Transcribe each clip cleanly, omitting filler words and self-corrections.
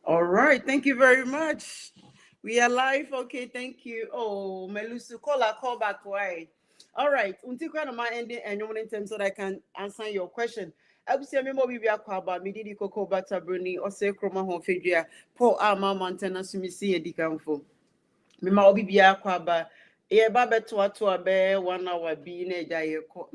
All right, thank you very much. We are live. Okay, thank you. Oh, Melusu, call back. Why? All right, until kind of my ending and in terms so that I can answer your question. I will say, me more be about me did cocoa butter bruni or say chroma home figure. Paul Arma Montana Sumisi and Dicamfo. Me ma obi bia kwa ba ye ba beto ato abe 1 hour bi na eja ye ko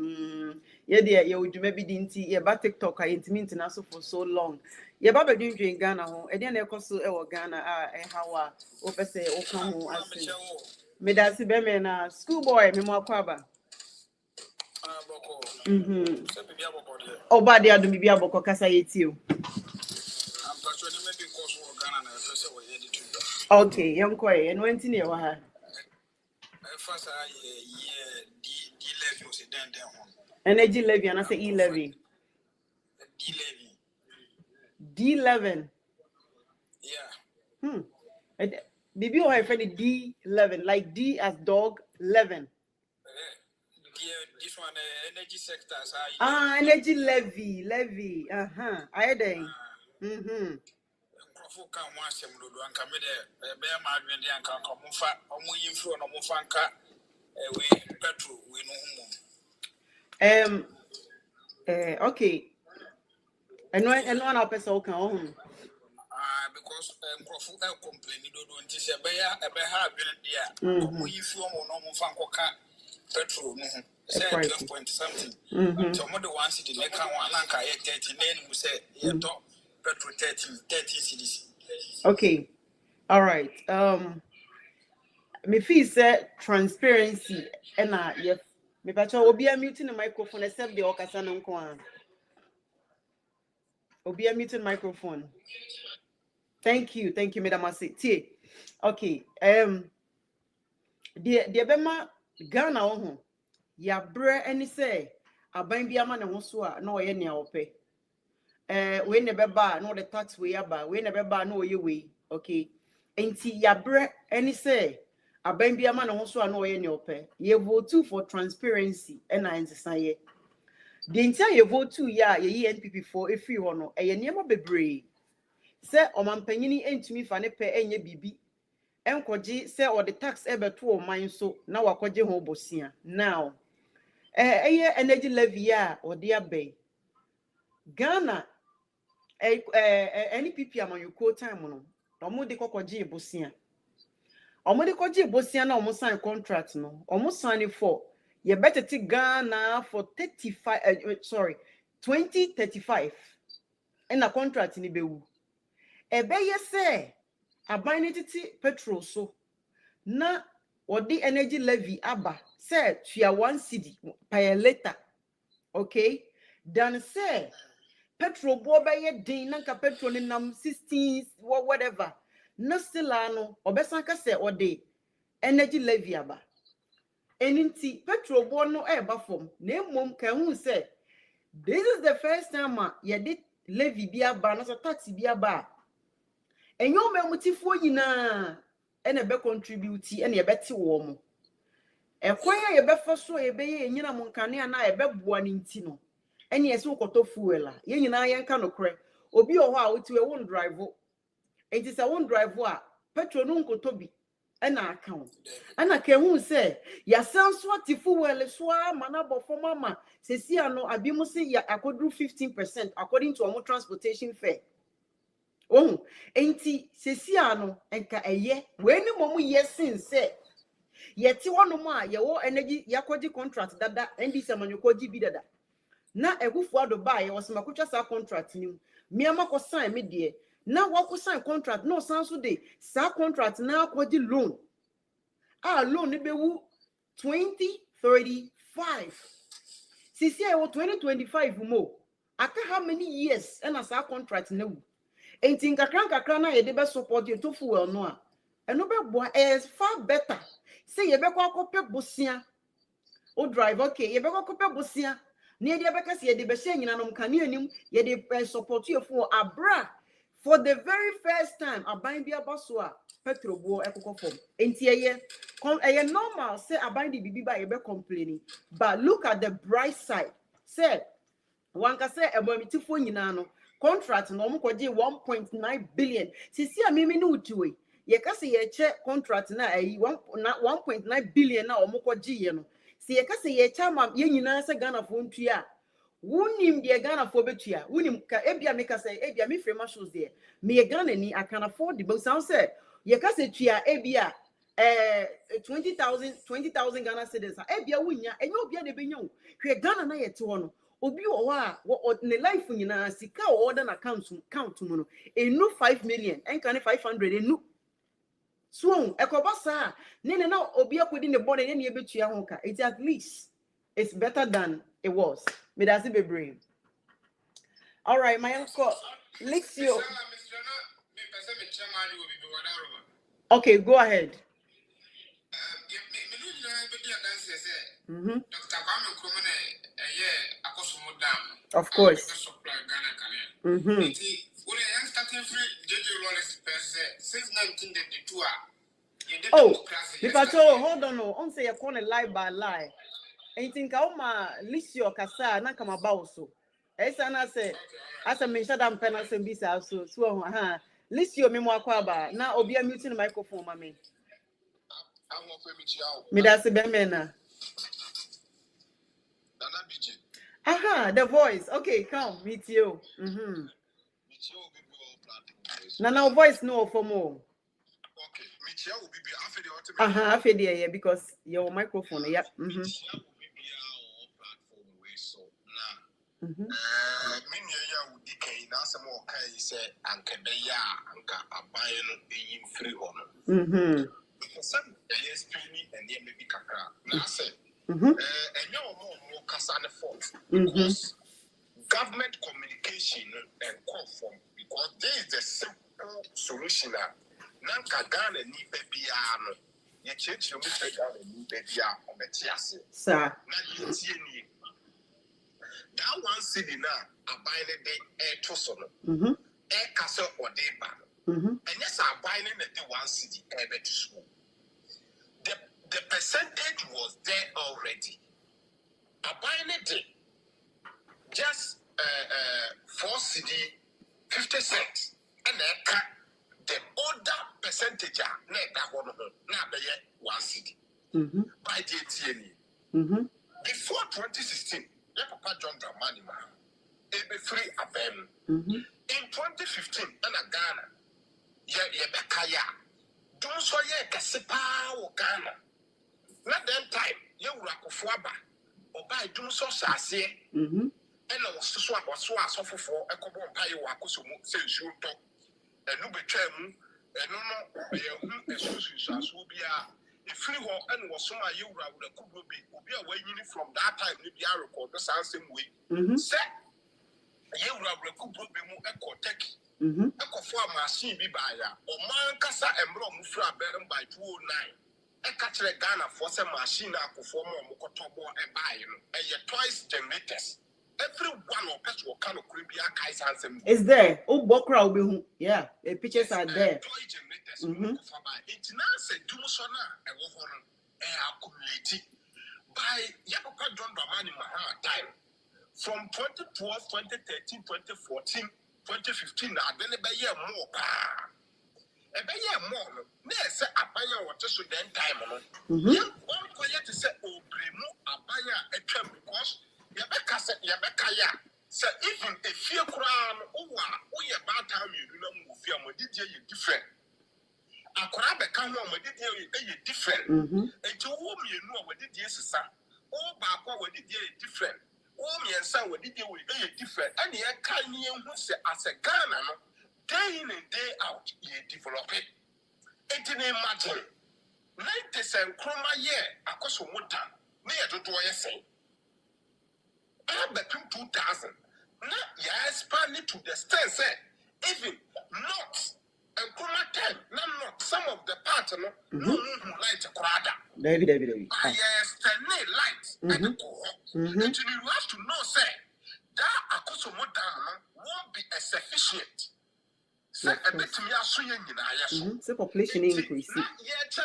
ye de ye odwuma bi di nti ye ba TikTok a intimi ntina so for so long ye ba bedwindwen Ghana ho e de na ekoso e wo Ghana a e hawa o pese o kan ho ase me da si be me na school boy me mo akwa ba se bibia boko de o ba de adum bibia boko kasa ye ti o okay yanko e no enti na ye wa ha first D levy was then energy levy and I say E levy. D11. Yeah. Bibi o have friend D11 like D as dog 11. This one energy sectors energy levy. I dey. Nkrofo kan ho asem dodo anka me de be ma adwende anka mo fa omo yimfro no mo fa nka we petrol we no humo okay and one our person can on because nkrofo e complain dodo nti se be ya e be ha adwende dia omo yimfro mo no mo fa nkoka petrol no hu say 12 point something so mo de 1 city make kan one anka ye 30 na mu say ye to petrol 30 cities. Okay. All right. Me feel say transparency and yes. Me pacha obi a muting the microphone except the okasa no nko an. Obi a muting microphone. Thank you, Madam Asiti. Okay. The bema Ghana ho ya bre any say aban bi ama ne ho so a na oye ne ope. We ne beba no the tax we aba we ne beba no oye we. Okay. Enti ya bre any say aban bi ama ne ho so a na oye ne ope. Ye vote for transparency and ansesa ye. The entire ye vote to ya ye NPP for every one no ye niema bebre. Say omampanyini entumi fa ne pe enye bibi. Enkoji say or the tax ebeto o man so na wakoje ho bosia. Now energy levy ya or dia bay. Ghana NPP amanyuko time no. Omo de kokoji bosia. Omo de koji bosia na omo sign contract no. Omo sign for you better take Ghana for 2035. And a contract ni bewu. Ebe ye say abanititi petrol so na odi energy levy aba say tua 1 cedi per liter. Okay? Dan say petrol bo be ye din na ka petrol ni nam 16 whatever. No still ano obesanka say odi energy levy aba. Eninti petrol bo no eba from na mom ka hu say this is the first time ye did levy bi aba na so tax bi aba. Enyo memutifo nyina ene be contribute ene ye beti wo mo ekwan ye be fa so ye be ye nyina mo nkane na ye be boa ne nti no ene ye se ukoto fuel a ye nyina ye nka no kre obi o ho a otiwe won drive enti se won drive a petrol no nkoto bi ena account ana ka hu se ya sanso ati fuel so ama na bofo mama se si ano abi mu se ya akodru 15% according to our transportation fare. Oh, enti sesi ano enka eye we ni momu yesin se yeti wono mu a ye wo energy yakoji contract dada ndi se manyokoji bi dada na egufu ado ba ye wosemakotwa sa contract ni miama ko sign me de na wako sign contract no sanso de sa contract na akoji loan loan ni bewu 2035 sisi e wo 2025 mo aka how many years na sa contract na wu. Enti nkakra na ye de be support you to fuel no a eno be boa is far better say ye be kwa kope bosia o drive okay ye be kwa kope bosia na ye de be kase ye de be hye nyina no mkane anim ye de support you for abra for the very first time aban bia baso a petrol bo ekoko fom enti ye normal say aban de bibi ba ye be complaining but look at the bright side say wanka say ebomitifo nyina no contract no omo kwaje 1.9 billion sisi a mimi no utiwe ye ka se ye che contract na ayi 1.9 billion na omo kwaje ye no se ye ka se ye cha ma ye nyina se Ghana fo ntua wunim de Ghana fo betua wunim ka ebia me ka se ebia me frema shows there me Ghana ni I can afford the but sound say ye ka se tua ebia 20,000 Ghana cedis ebia wunya enye obia de benya wo hwe Ghana na ye te ho no obi o wa ne life nyina sika o order na count mu no enu 5 million enka ne 500 enu so ekoba sa ne na obi akodi ne body ne ebetua ho ka it at least it's better than it was me that's be brain. All right, my uncle Lixio. Okay, go ahead. Of course. Since 1992. Oh, if I told hold on, on say you're calling lie by lie. And think ma Lixio Kasa, na kama bauso. Esa na say, as a mention that penal and bisa so Lixio memo akwaba na obi muting the microphone, mami. Me that's a bemena. Aha, the voice. Okay, come meet you. Now voice no for more. Okay, meet you will be after the ultimate. After the yeah, because your microphone, yeah. Government communication and call for because there is a simple solution. Nanka Ghana ni bebiano. Ye change your Mr. Ghana ni bebia on the tiasi. Sir. That one city now a buying the air tosono. Air castle or day ban. And yes, I'm buying the one city air to school. The percentage was there already. A buying it just 4 CD 50 cents and the older percentage now 1 CD by the ATN. Before 2016, Papa John Dramani be free abem. In 2015, and Ghana, Bekaya, don't so ye Kasipa or Ghana. Not then time, you Rakofuaba, or by doing so sassy. And I was so for a couple of pay wakus who says you talk and no betrayal and no will be a free war and was some you would be away from that time. Maybe I record the same way. Set you will be more echo tech. Echo for a machine be buyer or Mancasa and Brom Fra Bern by 209. A catch a Ghana for some machine for more Mokotobo and buy and your twice generators. Every one of us will kind of creepy. It's there. Oh, Bokra will be yeah. The pictures are there. It's now said Dumusona and Wohoran accumulated by Yapapa John Dramani Mahama time from 2012, 2013, 2014, 2015. Now then a year more. A year more. There's a buyer what just then time. One quiet to say, oh, Bremu, a buyer a term because. Yabeka ya. So even a fear crown, oh, about time you do not move your modidie different. A crab a can one modidie different. And to whom you know what did yes, sir. Oh, Baba, what did you different? Oh, me and son, what did you different? And ye can you say as a Ghana, day in and day out, ye develop it. And to imagine 90% chroma year, a cost of more time. Near to do I say. Between 2000, now you expand it to the extent even not and chroma time, not some of the partner, no light a crowd. David. I lights and the cohort. And you have to know, say, that a cost of more time won't be as efficient. Say a bit to me, so you the population increase. Yeah,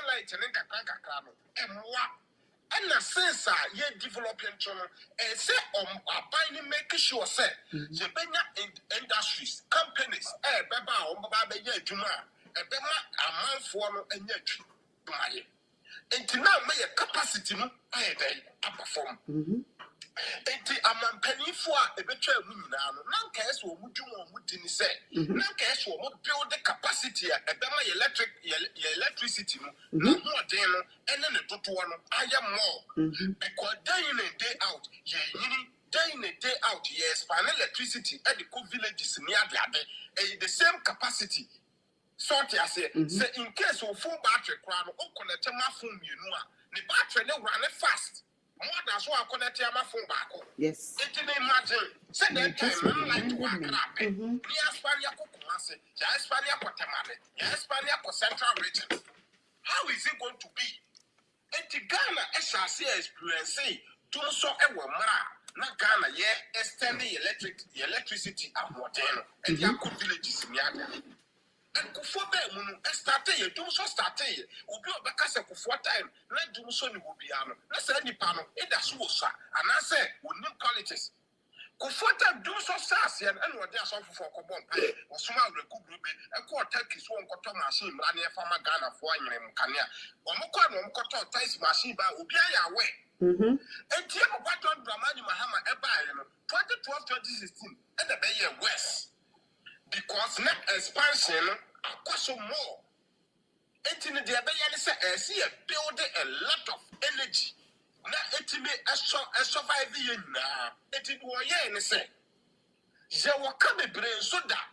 light and then and what? And a sense ye developing channel and say buying make sure say the industries, companies, beba baba ye juma, bema a man for and yet and now my capacity no I perform. Enti amampani fo a ebetwa mu nyina no nan ka eso mu dwuma mu di ni se nan ka eso mu build the capacity a ebema electricity no na ho den no ene ne toto no aye more because day in and day out ye yini day in and day out yes pan electricity at the villages near the same capacity sort ya say in case of full battery kra no o connect ma phone mienu a the battery no run fast. More than so I connect to my phone back. Yes. It didn't imagine. Said that time, like to work up. Spania Kumasi, Spania Potamale, Spania for Central Region. How is it going to be? And to Ghana, SRC experience, do so a mara. Not Ghana, yeah, extend the electricity at Morteno, and the Yakut villages in Yada. And Kufobe Munu started, do so started. Ubi Bakasa Kufua time, let do so will be ano. Let's say any panel, it does so, and I say, we need politics. Kufua time do so sassy and what there's offer for Cobon, or some other good ruby, a quarter is one cotton machine, running a farmer Ghana for one in Kanya, or Mokon, cotton ties machine by Ubia away. And Tiago Paton Dramani Mahama Eba, 2012-2016, and the Bay West. Because net expansion costs more. It in the Abayani say, see a building a lot of energy. Now, it may a survive the now. It in one year and say, there will come a brain so that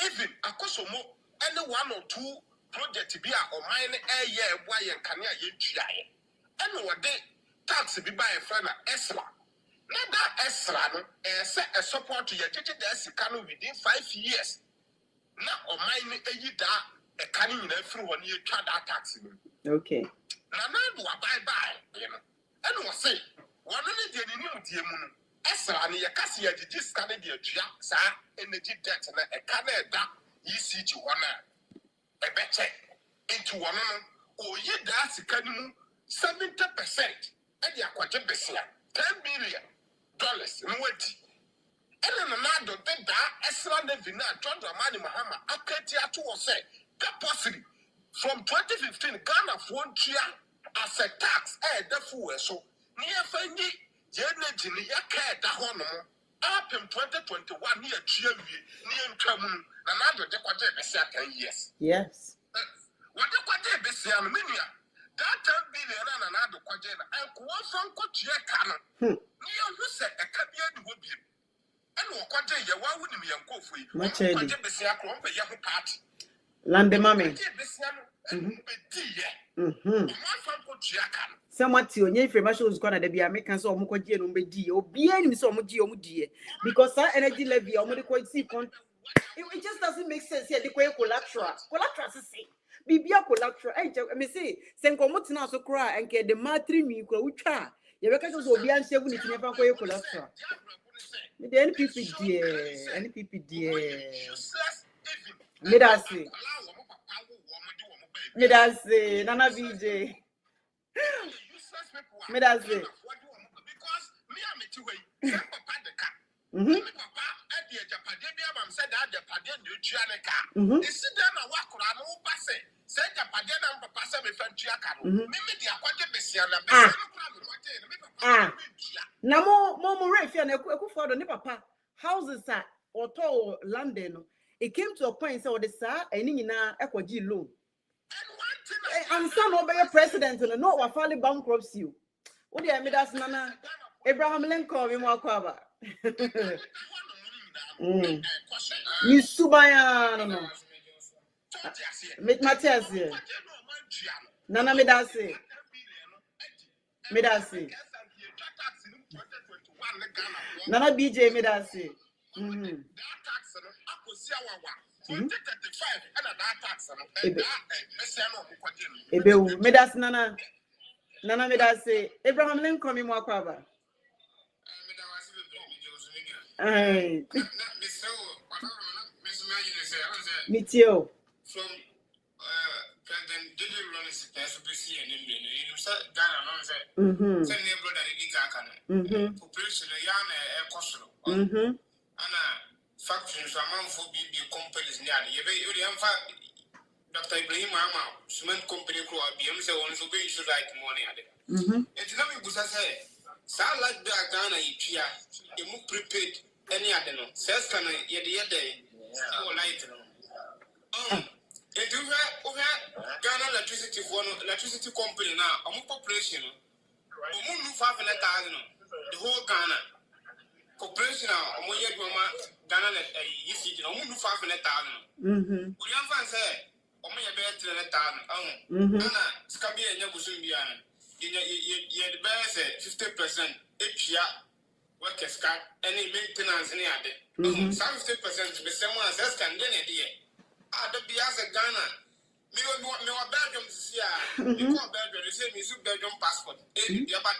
even a cost more, any one or two projects be or mine a year, why and can you try? And what day tax be by a friend Esra. Now that Esra set a support to your teacher within 5 years. Now, or mine a year a canning in every 1 year tried that tax. Okay. Now, do a bye. And was say, one only the new dear moon. Esra and your cassia did this Canadian sir, energy debt and a Canada, ye see to one. A better into one or ye that's a canoe 70% and the aquatabessia $10 billion in what. And another did that Esra Nevina, John Dramani Mahama, Akatia to say, possibly from 2015, Ghana won chia as a tax, therefore, so near Fendi, Jenny, Yaka, Dahono, up in 2021, near Chia, near Kamun, another Dequaja, yes. Yes. What the Quaja Minia? That $10 billion and another Quajana, and one from Cochia Cana. Near who said a Cabian would be. And what Quaja, why wouldn't be uncle for you? What Quaja Bessia, a young party. Lande mame. Someone to your information was gonna be Americans or Mukoji and Umbedi or be any so much because that energy levy or medical see it just doesn't make sense here. The collateral is say. Bibia collateral. I may say, Senkomutina so cry and get the matri me could try. Your records will be answered when it's never collateral. The NPP dear, NPP dear. Medasi. Nana BJ. Medasi. Na more refi and for the papa houses are or tall London. It came to a point so the sir and in a equity loan. And some of your president and no what finally bankrupts you. What do you mean that's Nana Abraham Lincoln in Wakaba? Miss Subaya no. Matthias here. Nana Medasi. Medasi. Nana BJ Medasi. Ebe Medas Nana Medasi. Abraham Lincoln in Wakwaba. Mitio. President did run a SBC and in Ghana, send your brother in Ghana. Population a yarn a coastal. And a factory, so a man for BB companies near the Dr. Ibrahim Mama, cement company crew, BM, so on, so we should like money at it. It's not me, Busa say, sound like the Ghana, you move prepaid any other no. Says can I yet the day, or light. If you have Ghana electricity company now, a population, the whole Ghana corporation, Ghana, you see, no 500,000. We have said, better than 1,000. Scabby and Yabusundiana. You the best 50% each year. Workers cut any maintenance any other. 50% the same one says can get it. The Bias Ghana. Me Belgium this year. Because Belgium, they say me Belgium passport. But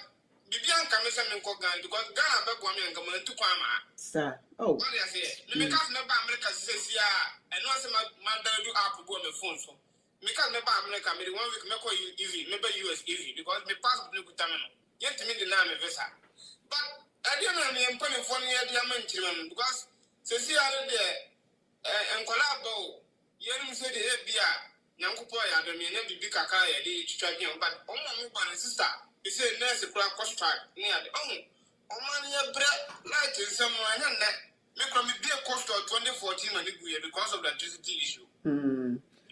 Bibian Commission and Kogan because Ghana Belgium and come to Kwama. Sir. Oh. What I say? Me can't never America says yeah. And once my do app go on the phone so. Me can't never America. Me 1 week me call you easy. Maybe US easy because me passport no good time. Yet to me the name visa. But I don't know me and putting for near the American because says here and collabo. You say the beer. Yankupoya, the men be Kakaya, the champion, but my sister, you say nurse a crack cost near the money a bread, light in someone, and that make me be a cost of 2014 because of the electricity issue.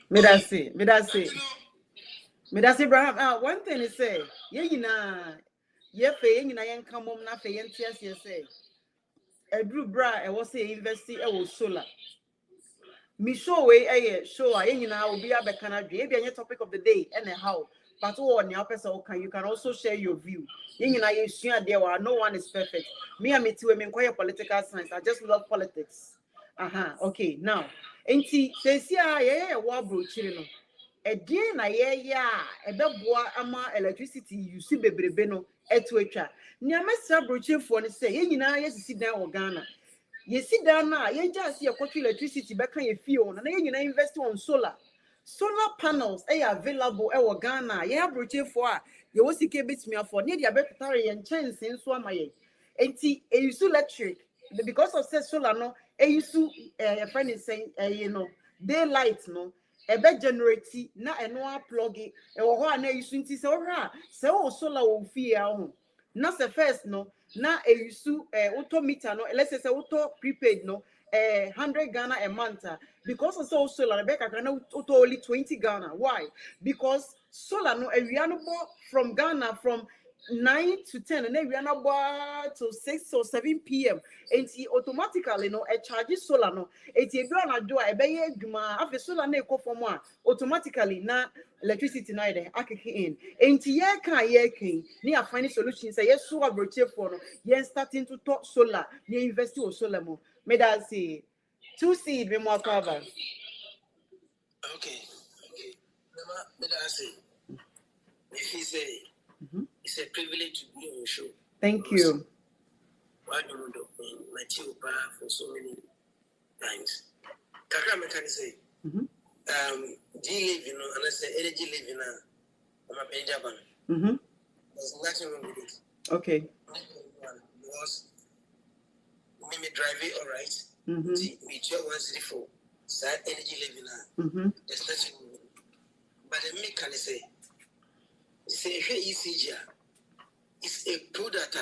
Me that say, Abraham. One thing is say, ye paying in a young come home, not paying tears, say. A drew bra, I was say, investing, I was solar. Me show way show will be a Canada, maybe a topic of the day and how. But on your person you can also share your view. You share there no one is perfect. Me and me too, I'm quite political science. I just love politics. Okay, now. Enti says war brochino. Again, a boa ama electricity you see bebrebe etwecha. Niamesa brochure for say yes sit down or Ghana. You sit down now, you just see a country electricity back on your field, and then you invest on solar. Solar panels are available at Ghana. You have brochure for you was the bits me for near the battery and chance in Swamaye. And see, a use electric because of said solar no, a use a friend is saying, daylight no. A bed generate na a no plug it, or one you soon so solar will fear. Not the first no. Na a use auto meter no, let's say auto prepaid no, 100 Ghana a month because of solar Rebecca can auto only 20 Ghana. Why? Because solar no a from Ghana from 9 to 10 and then we are to 6 or 7 p.m. and see automatically no a charges solar no it's a do a bay after solar no for more automatically na electricity neither in and ye near finding solutions say yes so brochure for no yen starting to talk solar near investing or solar mo may that say 2 seed be more cover. Okay. May that say if he say it's a privilege to be on the show. Thank you. Why do you do Matthew for so many times? Kakra me can say, G live, and I say energy living I'm a Benjamin. There's nothing wrong with it. Okay. Because me drive it all right. We check 134. That energy living there's nothing wrong with it. But the me can say ECG is a product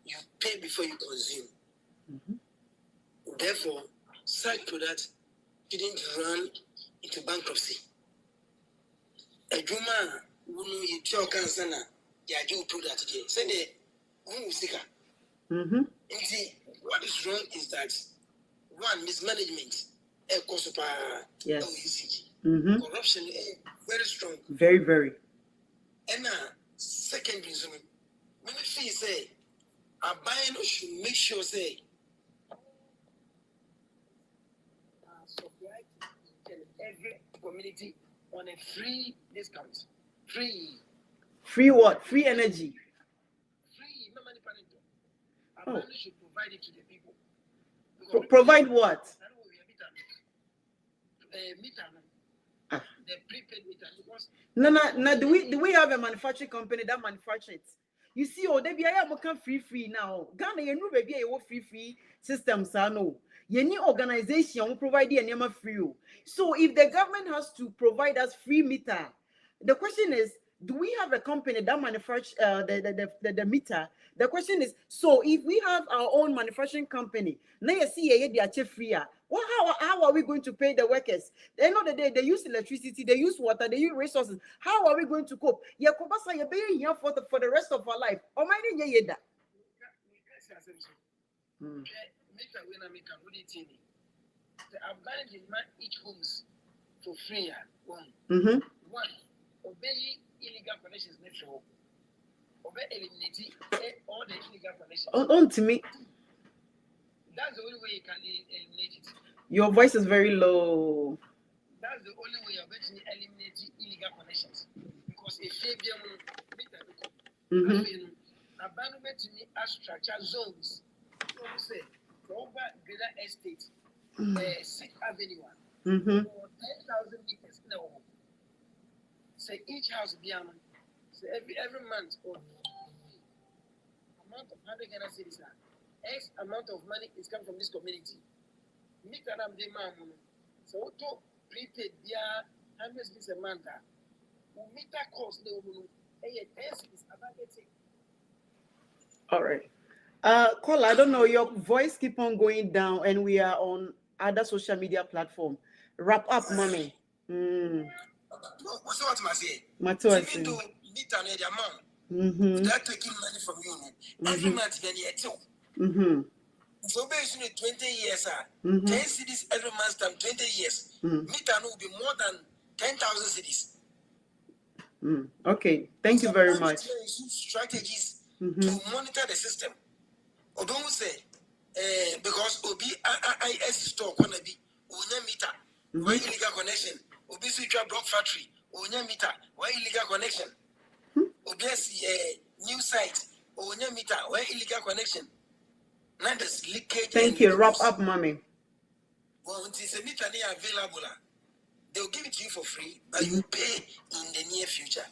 you pay before you consume. Therefore, such products didn't run into bankruptcy. A Juma who you tell cancer, ya do product again. Send a who seeker. What is wrong is that one mismanagement, a cost of ECG. Corruption is very strong. Very, very. And second reason, when she say, a buyer should make sure say, supply every community on a free discount. Free what? Free energy. Free, no money parental. A buyer should provide it to the people. Provide what? the prepaid meter because no. Do we have a manufacturing company that manufactures it? You see, oh, they be free now. Ghana, you know, baby, you free systems. I know. Any organization will provide the name free. So if the government has to provide us free meter, the question is, do we have a company that manufactures the meter? The question is, so if we have our own manufacturing company, now you see they free. Well, how are we going to pay the workers? At the end of the day, they use electricity, they use water, they use resources. How are we going to cope? Yeah, you're paying here for the rest of our life. Or my name that. I've managed each homes for free. One. Obey illegal connections natural. Obey eliminating all the illegal connections. On to me. That's the only way you can eliminate it. Your voice is very low. That's the only way you're going to eliminate illegal connections. Because if you abandonment to me as structure zones, say, over Greater Estate, 6th Avenue, 10,000 meters in the home. Say each house be so every month or amount of 100 Ghana cedis, X amount of money is coming from this community. Meet an amount. So to prepaid via 100 cedis a month. Meet that cost the woman. All right. Call, I don't know, your voice keep on going down and we are on other social media platform. Wrap up, mommy. What's what I say? Even though meet an amount, they're taking money from you every month. Then you so basically 20 years, 10 cities every month, time 20 years. Meet an will be more than 10,000 cities. Okay, thank you very much. Strategies to monitor the system. Or don't say because OBIS store gonna be Unya meter, why illegal connection? Obi switch block factory, Unya meter, why illegal connection? OBS new site, Unya meter, why illegal connection? Now there's leakage. Thank you. Wrap up, mommy. Well, it's a meter available. They'll give it to you for free, but you pay in the near future.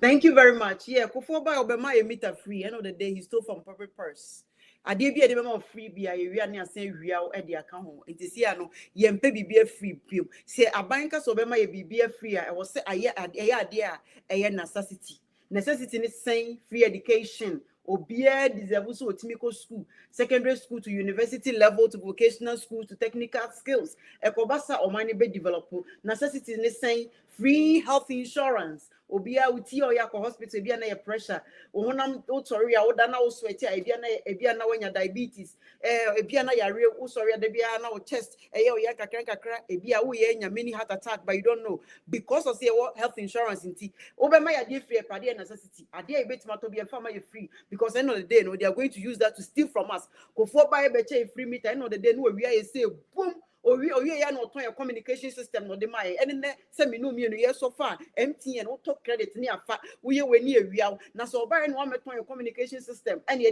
Thank you very much. Yeah, Kofoba Obama a meter free. End of the day, he stole from public purse. I did be a demo of free beer. You are near saying real at the account. It is here no. Yempe be a free bill. Say a banker so Obama be a free. I was say a necessity. Necessity is saying free education. Obia deserves so Timiko school, secondary school to university level to vocational school to technical skills. Ekobasa or money be developer. Necessity is saying free health insurance. Obia uti or yako hospital bia na pressure. Ohonam otori a oda na osweti ebia na wenya diabetes. Ebia na yare osori de bia na o chest. O ya kakra ebia wo ye nya many heart attack but you don't know because of say health insurance inti. Obema ya dey free pade necessity. Ade e betima to be a farmer free because end of the day no they are going to use that to steal from us. Go for buy beche free meter end of the day no we are say boom. Or we are not on your communication system no de my and then send me no me no so far MTN no talk credit near fat we near we are now so buy no me on your communication system and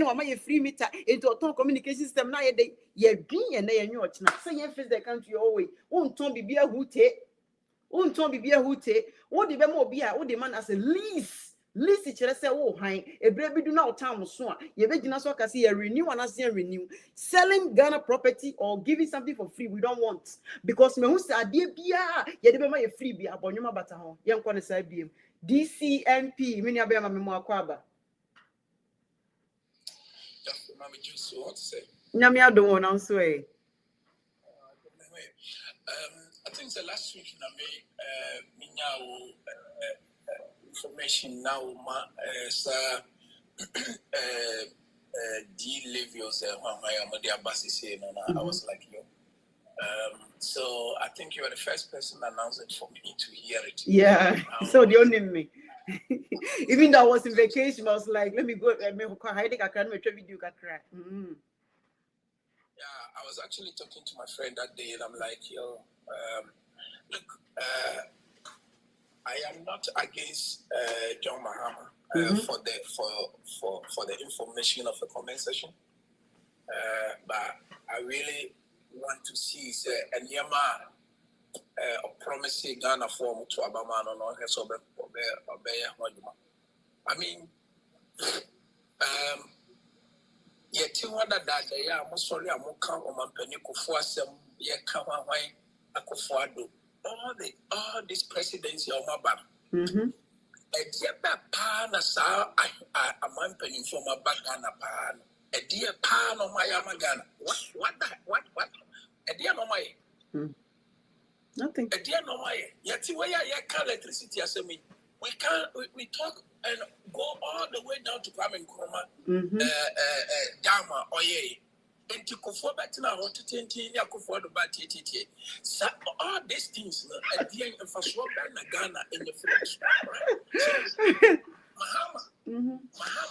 one my free meter into a communication system now ye green and they new na say you face the country always won't ton be a who take what the be be a the man as a lease chere say wo han ebre bi do na otam so a ye begina so ka say ye renew and as renew selling Ghana property or giving something for free we don't want because me hu say ade bia ye de be ma ye free bia abonwoma bata ho ye nko ne say biem DCNP me nia be ma me mo akwaba Mama just what to say nyame adon won am so I think the last week na me minya information now D-Levios I was like, yo. So I think you were the first person announcing for me to hear it. Yeah, so the only me. Even though I was in vacation, I was like, let me go and make a video. Yeah, I was actually talking to my friend that day and I'm like, yo, look, I am not against John Mahama for the information of the comment session, but I really want to see and Yama promising Ghana form to Obama no has obey. I mean, yet you wonder that they are most sorry I'm come on Penico for some year come away Akufo-Addo. All these presidents of my back. A dear pan as a man penny from my back and a pan. A dear pan of my Yamagana. What? A dear no my. Nothing. A dear no my. Yet where I can't electricity as a me. We talk and go all the way down to Kwame Nkrumah, Dama, Oye. And to Kufo back now, what to tell Kufo about TTT. So all these things at the end of Ghana in the flesh. Mahama.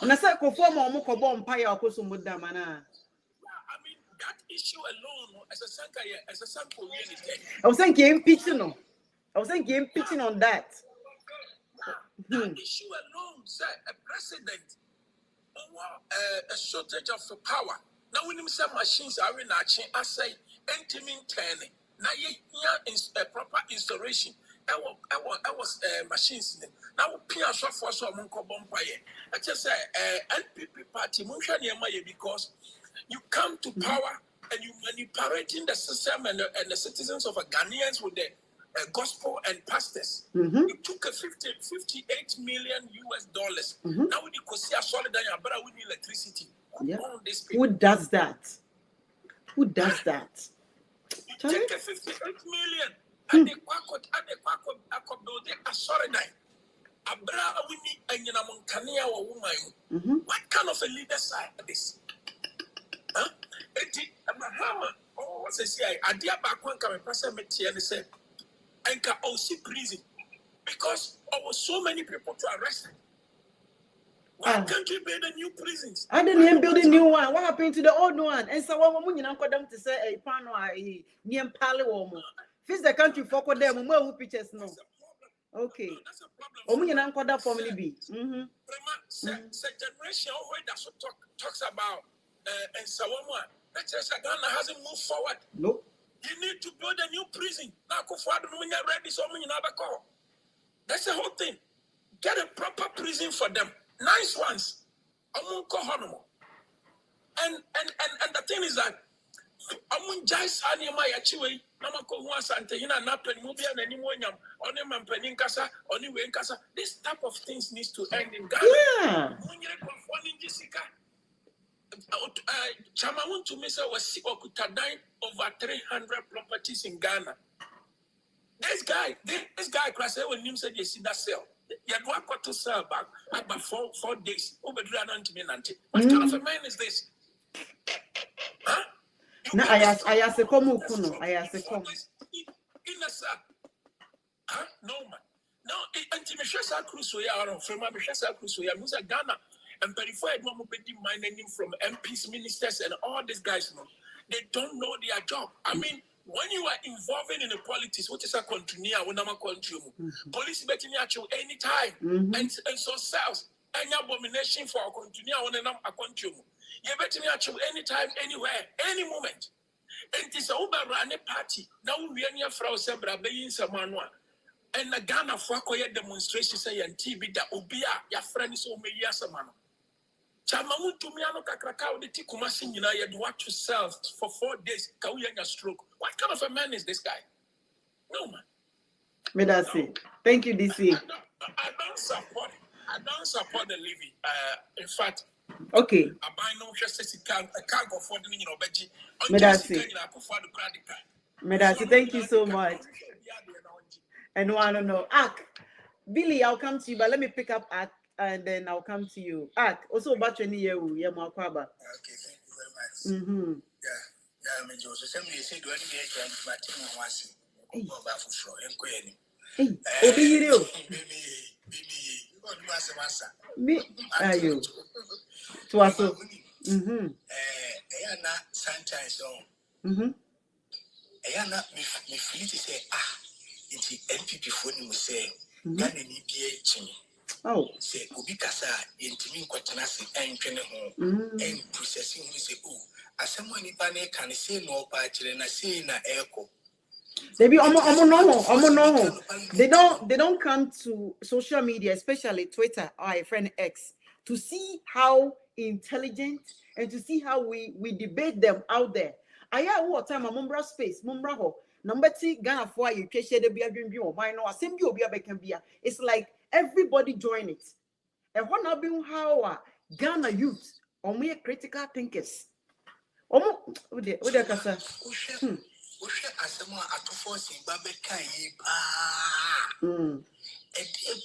And I said, Conform or Mokobo Empire or Kosumudamana. I mean, that issue alone, as a sample, I was saying game pitching on. I was saying game pitching on that. That issue alone, sir, a president, a shortage of power. Now, when you say machines are in action, I say, intimate turning. Now, you a proper installation. I was machines. Now, Pia for so Monko Bompaye. I just say, NPP party, because you come to power and you manipulating the system and the citizens of Ghanaians with the gospel and pastors. You took a 58 million US dollars. Now we could see a solid but we need electricity. Who does that? Who does that? You take a 58 million and they build a solid Abra we need a Yanamonkania or woman. What kind of a leader side this? Huh? Mahama, what's I say? I dear back one come and pass a metia and say, and can also prison because there were so many people to arrest. Why can't you build a new prisons? I didn't even build a new one. What happened to the old one? And so when you know them to say a pan or a near Palawomo. Fix the country for them who pictures no. Okay. That's a problem. That family be. Generation where that's what talks about and Sawama. That says Ghana hasn't moved forward. Nope. You need to build a new prison. Now, when you're ready, so many never call. That's the whole thing. Get a proper prison for them. Nice ones. And the thing is that this type of things needs to end in Ghana. Yeah. Chama want to miss was over 300 properties in Ghana. This guy, class when him said you see that sell. You had work to sell back about 4 days. Over 300 minutes. What kind of a man is this? Huh? No, I asked a come kuno. I asked a come. Huh? No man. No, until Michelle Crusoe or from Michelle Crusoe, Musa Ghana. And before I want to be minding from MPs, ministers, and all these guys, they don't know their job. I mean, when you are involved in the politics, what is a continue when I'm a country, police betting you anytime, and so sells any abomination for a continue when I'm a country. You betting you anytime, anywhere, any moment. And this over run a party. Now we are near Frau Sebra, Bayin Samanwa. And the Ghana for a demonstration say and TV that Obia, your friend is over Yasamano. Chamamu to me, I look at Krakau, the Tikumasin, you had what to sell for 4 days. Kauya stroke. What kind of a man is this guy? No man. May that's it. Thank you, DC. I don't support it. I don't support the living. In fact, okay. I buy no just a can't go for the Beji. May that's it. May that's it. Thank you so much. And want to know, Billy, I'll come to you, but let me pick up and then I'll come to you. Also about your year, Yamakwaba. Okay, thank you very much. Yeah, I mean, Joseph, somebody said, do I need to my team once? Me, are you? To us, sometimes, I am not me free to say, it's NPP for him say, Ghana need be oh, say, Ubikasa, intimate quatanasi, and penny home, and processing, we say, oh, as someone in panic can say no party and I say na echo. They be no. They don't come to social media, especially Twitter or a friend X, to see how intelligent and to see how we debate them out there. I have what time a mumbra space, mumbra ho. Number 2, Ghana for you share the beer dream or mine or same you be. It's like everybody join it. And what now be how Ghana youth or more critical thinkers. Kasa. Oshe asema atofosi babeka yi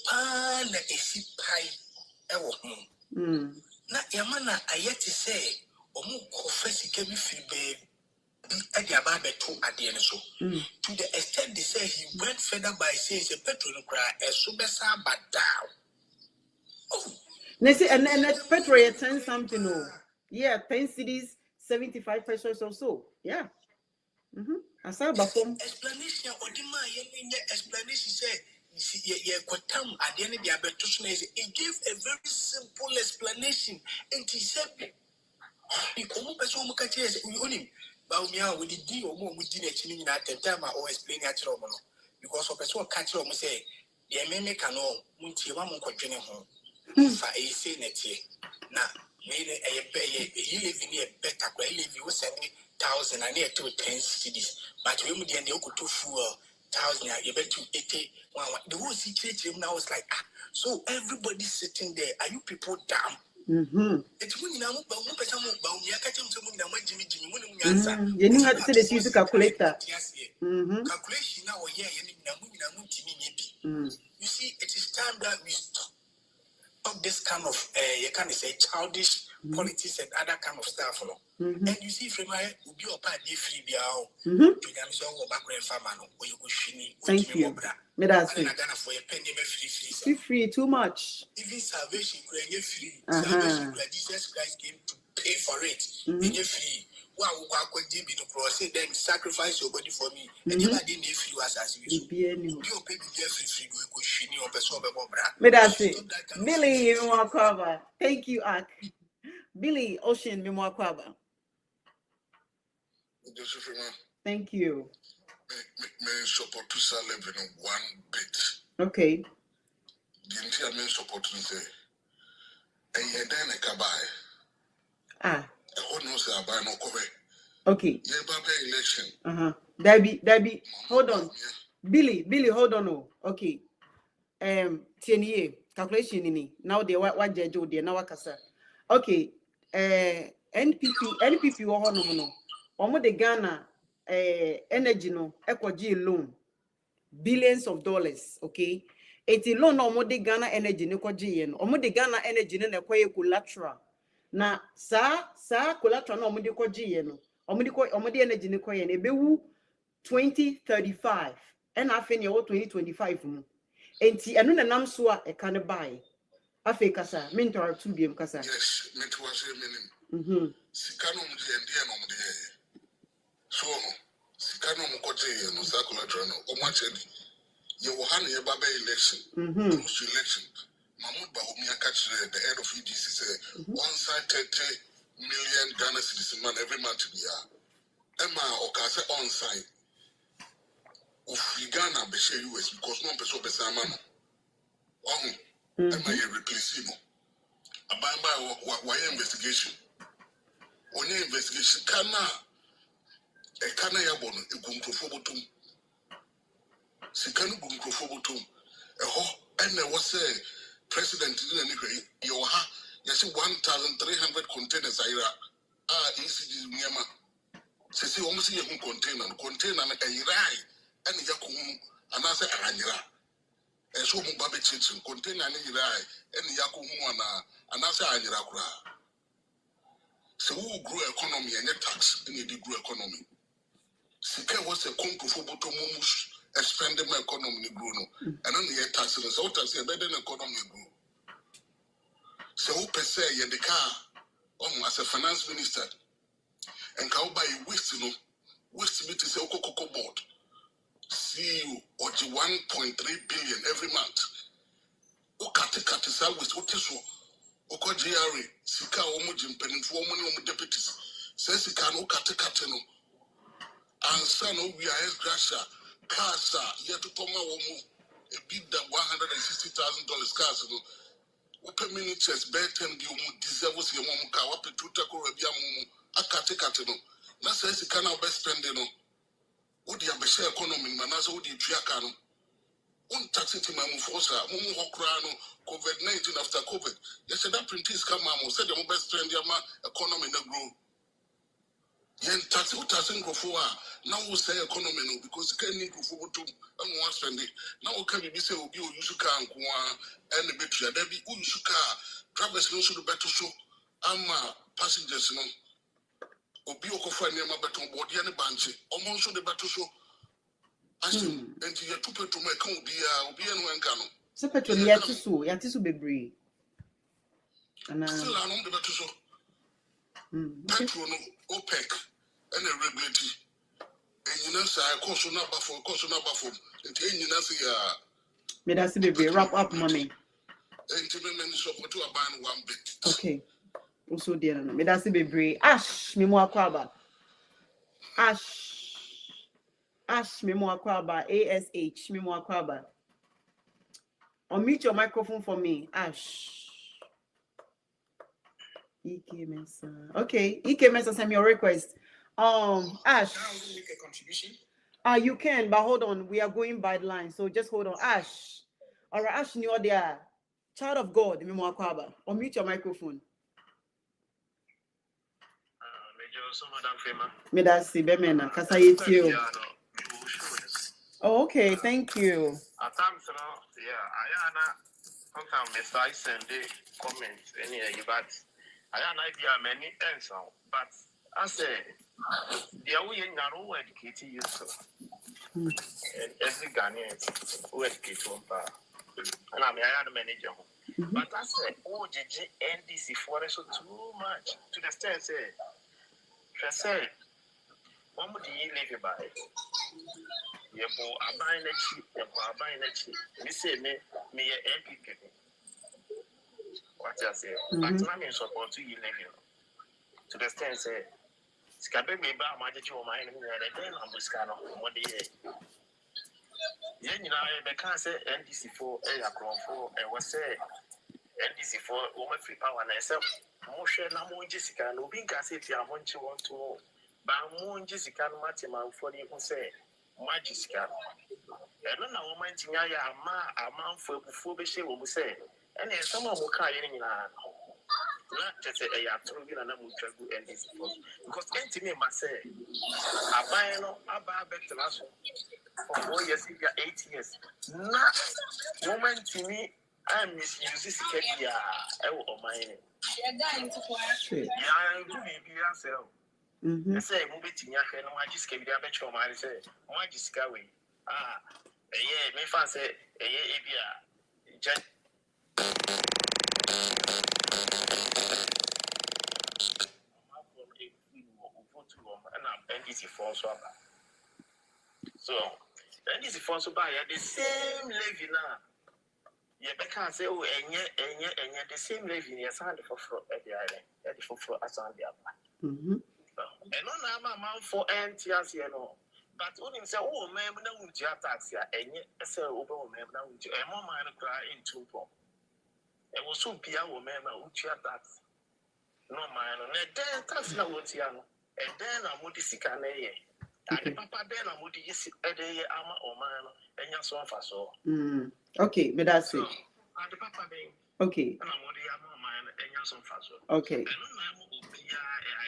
pa na esi pai ewo ho na yamana ayeti say omu kofesi kemi fribe ade aba beto ade ne so to the extent they say he went further by saying say petrol no kra eso besa badao. Oh, they say and petrol 10 something yeah 10 cities 75 pesos or so yeah. Explanation odima yenye explanation say ye kwatam ade ne dia beto so na it gave a very simple explanation and he said ikomo person mo ka chese unim ba umia we di omo mu di na chini nyina time o explain ya chiro mo no because o person ka chiro mo say ye meme ka no muntie wa mo kwadwene ho fa e say na tie na me e live in a better kwa live you 7,000 and near to 10 cities but we mu dey dey go to full 1,000 you bet to 80 the whole situation now is like so everybody sitting there, are you people dumb? It's when you know about one person about me. I catch him to me now. You know how to say this use calculator. Calculation now, yeah, you see, it is time that we stop this kind of you can say childish politics and other kind of stuff. And you see, from my be your party free be out. You can show back when farmer or you go shini. Thank you. Me that's free. For a penny free. Free too much. Even salvation could free. Salvation Jesus Christ came to pay for it. And you free. Wow, could be to cross it, then sacrifice your body for me. And you didn't free as you pay free go shini or person me that's it. Billy, you want cover. Thank you, Ak. Billy Ocean, me more cover. Thank you. Me support to sell in one bit. Okay. Didn't I mean support to say? And you then a kabai. I no say I buy no cover. Okay. Yeah, Baba election. Debbie, hold on. Billy, hold on. Oh. Okay. TNA calculation ini. Now they what judge there now wakasa. Okay. NPP wo no. Omo de Ghana energy no ekwaji loan billions of dollars, okay? Eti loan no omo de Ghana energy no kwaji ye no. Omo de Ghana energy no na kwaye collateral. Na sa collateral no omo de kwaji ye no. Omo de energy no kwaye no ebewu 2035. And afi ne wo 2025 mu. Enti enu na nam so a e kan buy. Afi kasa, mentor 2 biem kasa. Yes, mentor was meaning. Sikano mudi endia no mudi. So sikano mukote no circular no o machedi ye wo han ye baba election election Mahmoud Bahoumi catch the head of EDC say 130 million Ghana cedis man every month be Emma okase on site of Ghana be share US because no person be say man Emma ye replace him abamba why investigation onye investigation kana e kana ya bono e gunkrofo botum sikanu gunkrofo botum e ho ene wo say president didn't any you ha you see 1,300 containers aira ECG nyama se o musi ye container na airai ene ya ko anase aranyira e so mu babe chinchin container ne irai ene ya ko hu ana anase aranyira kura so who grow economy and tax in the grow economy sika was a control for botomus expanding my economy grow no and then the tax so tax e better economy grow so who per se ye the car as a finance minister and can buy waste no waste meet is a cocoa board see you or 1.3 billion every month o cut with what is so Oko GRA, Sika Omo Jimpenifo Omo deputies, says Sika no kate no. And son we are ex gratia, Casa, yet to come out a bid that $160,000 cars. Open miniatures, better and you deserve your mom car up to Taco Rabiamu, a catecatino. That says you cannot best spend no. Would you have a share economy, Manasa would you triacano? One taxi to my Mufosa, Mumu Hokrano, COVID-19 after COVID. Yes, that print is come out, said the best spend your economy in the group. Yen taxi who doesn't go for now we say economy because you can't need to forward to and spend it. Now can you say you should come and the betray there be you should car drivers no should better show passengers no obi okofo near my better body and banche almost should the better show as you and you to put to my count be and one cano so petrol yatisu bebre and still I know the better show petrol no OPEC and a regulatory. And you know, say, I cost number for and you know, say, may that be wrap up, mommy. And to be support to a band one bit. Okay. Also, dear, may that be brave. Ash, me more kwaba. Ash, me more kwaba. ASH, me more kwaba. Unmute your microphone for me, Ash. EK Mesa. Okay, EK Mesa, send me your request. Ash. Can I make a contribution? You can, but hold on. We are going by the line, so just hold on. Ash. All right, Ash, you're there. Child of God, unmute your microphone. Oh, okay, thank you. At times, sometimes I send the comments anyway, but I have an idea many ends now. But I say, the way in our educated youth, and every Ghanaian who educated one part, and I had a manager. But I say, oh, the NDC for us so too much to the extent say, what would you live by? You are buying a cheap, you are buying a cheap. You say, me, a MPP. What I say, but I'm in support to you living to the extent say. Scabbing me about my digital mind and then I'm with Scano. What do you? Then you know, I can't say NDC4, A4, and was say NDC4, woman free power, and I said, Moshe, Namo Jessica, no being can say, I want you want to know. But Moon Jessica, Matima, for you who say, my Jessica. And then I woman, Tinaya, a man for Phobia, will say, and then someone will cry in not just say I have to be an amateur and this because intimate must say I buy no I buy back to last for 4 years, 8 years. Not moment to me, I misuse this career. I will mine. Yeah, I'm going to be yourself. I say, move it in your hand. I just gave you a better man. I say, why just go away? Yeah, me fancy, yeah, NDC4 so NDC4 so buy the same levy now. You can't say oh and the same levy you sound for at the island at the for as on the upper. And on amount for NTS you know. But when him say oh man na unti tax ya enye say over man na unti e mo man cry into pom. E wo so bia wo man na unti tax. No man no then tax na unti ano. And then I'm with the sick and the papa then I'm with the a day ama or man and your son for so. Okay, but that's it. And the papa being okay. And I'm with the ama man and your son for so. Okay. And I'm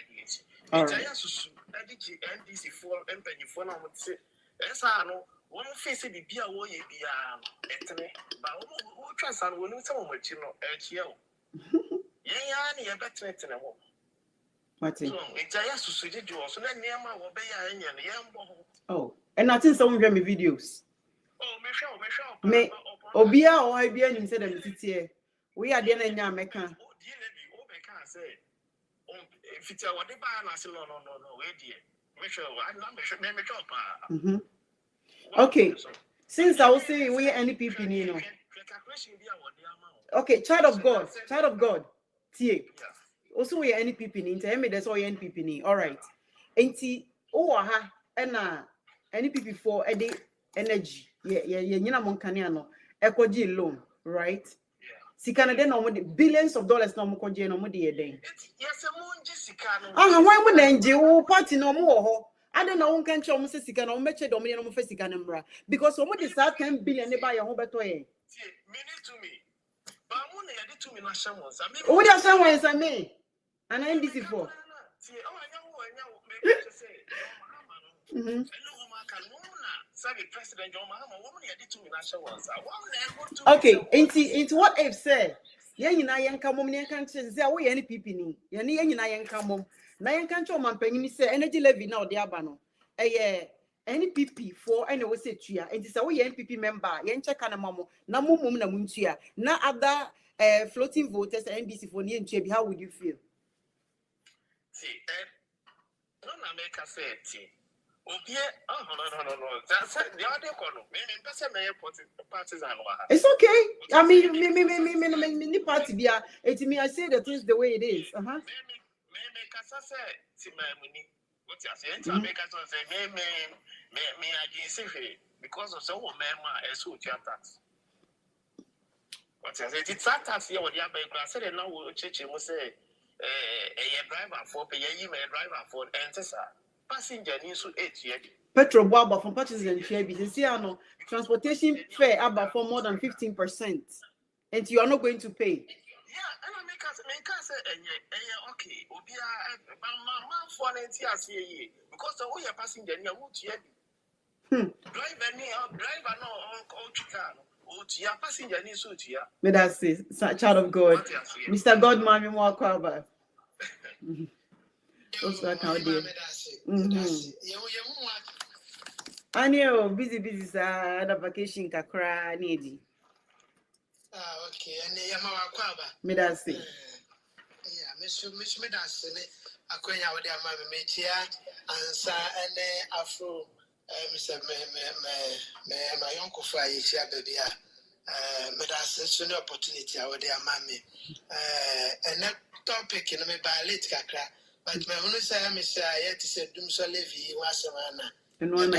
against it. NDC4 and penny for now would say, yes, I know one face it be a way be a but who trust and will know some of you know, yeah, you're better than a woman. Oh, and I think some of them videos. Oh, me Obia or Ibia and said them here. We are the American. If it's our debate, I say no, wait, dear. Okay, since I was saying we are NPP, you know. Okay, child of God, TA. Also, we are NPP in Interme, that's all NPP. All right. Ain't oh, and NPP for a day energy ye nyina mo nkane ano ekoji loan, right? Sika na den no billions of dollars na mo koje no mo de ye den. Yes, mo nje sika no. Why mo na nje wo party no mo ho. Ade na won kan che mo se sika na mo meche de mo ne no mo fa sika na mra because mo de sa 10 billion ne ba ye ho beto ye. Minute to me. Ba mo na ye de to me na shamo sa me. O de asan wan sa me. Ana NDC for. See, oh anya wo me say. Mhm. President John Mahama, woman ye de to me na shamo sa. Okay, into what if say yen nyina yen ka mom ne yen kan che say wo ye NPP ni. Ye ne yen nyina yen ka mom. Na yen kan che o mampanyini say energy levy na o de aba no. NPP for any we say tua. And say wo ye NPP member, yen check na mamo. Na mum na muntua. Na other floating voters NDC for ni ntua bi, how would you feel? See, no na make a say it. Okay, no. That's the other corner. Maybe person may partisan. It's okay. I mean, me party be it me I say the things the way it is. Me kasa say ti money. What you say? Me kasa say me agency because of so man so tax. What you say? It's tax here what you have by say now we church mo say a driver for pay you me driver for enter passenger ni so 8 year. Petrol boba from purchases and share business. See, transportation fare about for more than 15%, and you are not going to pay. Yeah, and I make us say, okay, Obia, my phone and TRC because the way you're passing the near wood yet. Driver no on Chicago. Oh, tia passenger ni so tia. May that say, child of God, Mr. Godman, you more cover. Also, I can't do. Anio busy sir, the vacation kakra needy. Okay, and Yamawa Kwaba. May that say. Yeah, Miss Medas, Akoya with their mamma Metia, and Sir and Afro, Mr. My uncle Fry, baby. Medas, soon opportunity with their mammy. And that topic in me by late Kakra, but my own say, Miss Yet said, Dumso Levy was a man. And one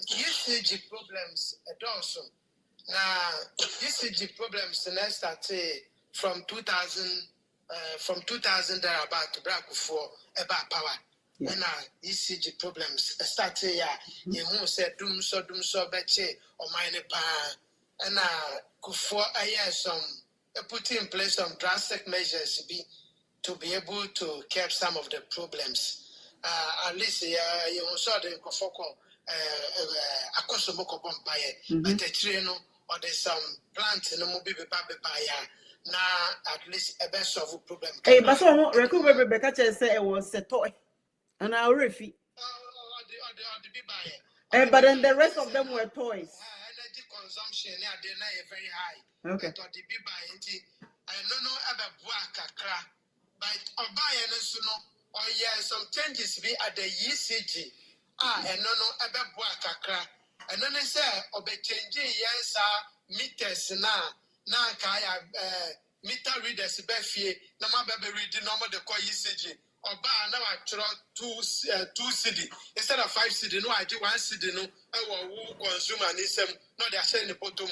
usage problems also. Now, usage problems next start from 2000 there about to break for about power. And now usage problems start here. You who said doom so betche or mine pa and now for a year some put in place some drastic measures to be able to curb some of the problems. At least you saw the Kofoko Akosomoko Bompaye, but the train or there's some plants in the mobile now at least a best of problem. Hey, but so recover Rebecca say it was a toy and our refi. But then the rest of them were toys. Energy consumption they're very high. Okay. I don't know about Buakakra, but Obaya no. Oh yeah, some changes be at the ECG. And no ebe Buakakra. And then they say obe change yes meters na kaya meter readers be fie na ma be reading normal the call ECG. Oba na wa tro 2 CD instead of 5 CD no I do 1 CD no e wo consumer ni sem no they share the bottom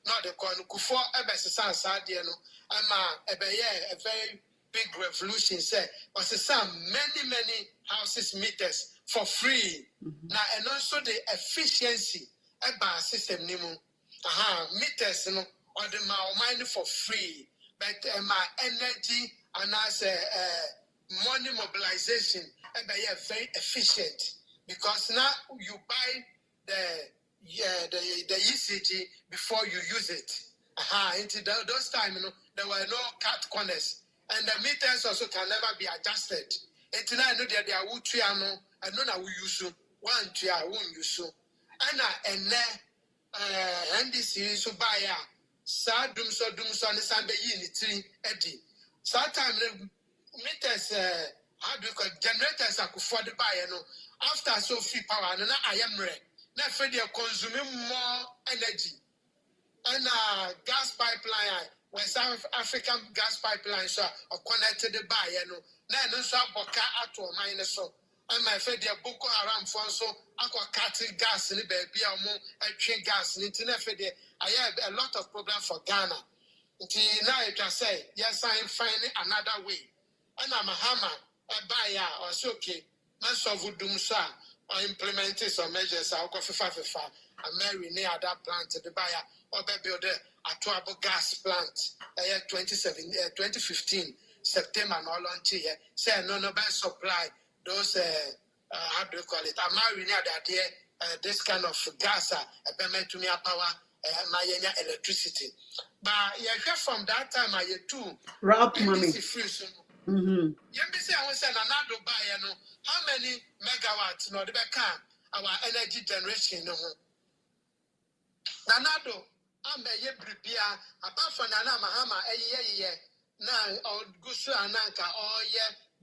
no the kon kufo ebe sesa asade no ama ebe a very big revolution say was some many houses meters for free. Now and also the efficiency about system nimu. Meters no or the mind for free. But my energy and as money mobilization very efficient because now you buy the ECG before you use it. Into those times there were no cut corners. And the meters also can never be adjusted. It's now I know that they are Utriano, I know that we use 1 2 I won't use. And then this is so by Sadum so on the Sunday in Eddie. Sometimes meters how do you call generators are for the buyer after so free power and I am ready. Now for they are consuming more energy. And gas pipeline West African gas pipelines are connected by now so boka at or minus so and my friend the Boko Haram so aqua cutting gas in the baby a train gas in the I have a lot of problem for Ghana. Until now, I can say, yes, I am finding another way. And I'm a hammer, a buyer, or so okay. Most of you do so, or implementing some measures. I'll go for a Mary near that plant to the buyer, or build a trouble gas plant, 2015, September, no launch here. Say, no, supply those, how do you call it? I'm married near that here, this kind of gas, a payment to me power. My electricity, but you hear from that time I too. Rap money. You say I was saying another buy how many megawatts no the back our energy generation no. Nanado, I'm a prepare apart from Nana Mahama a year now or Gusu Ananka or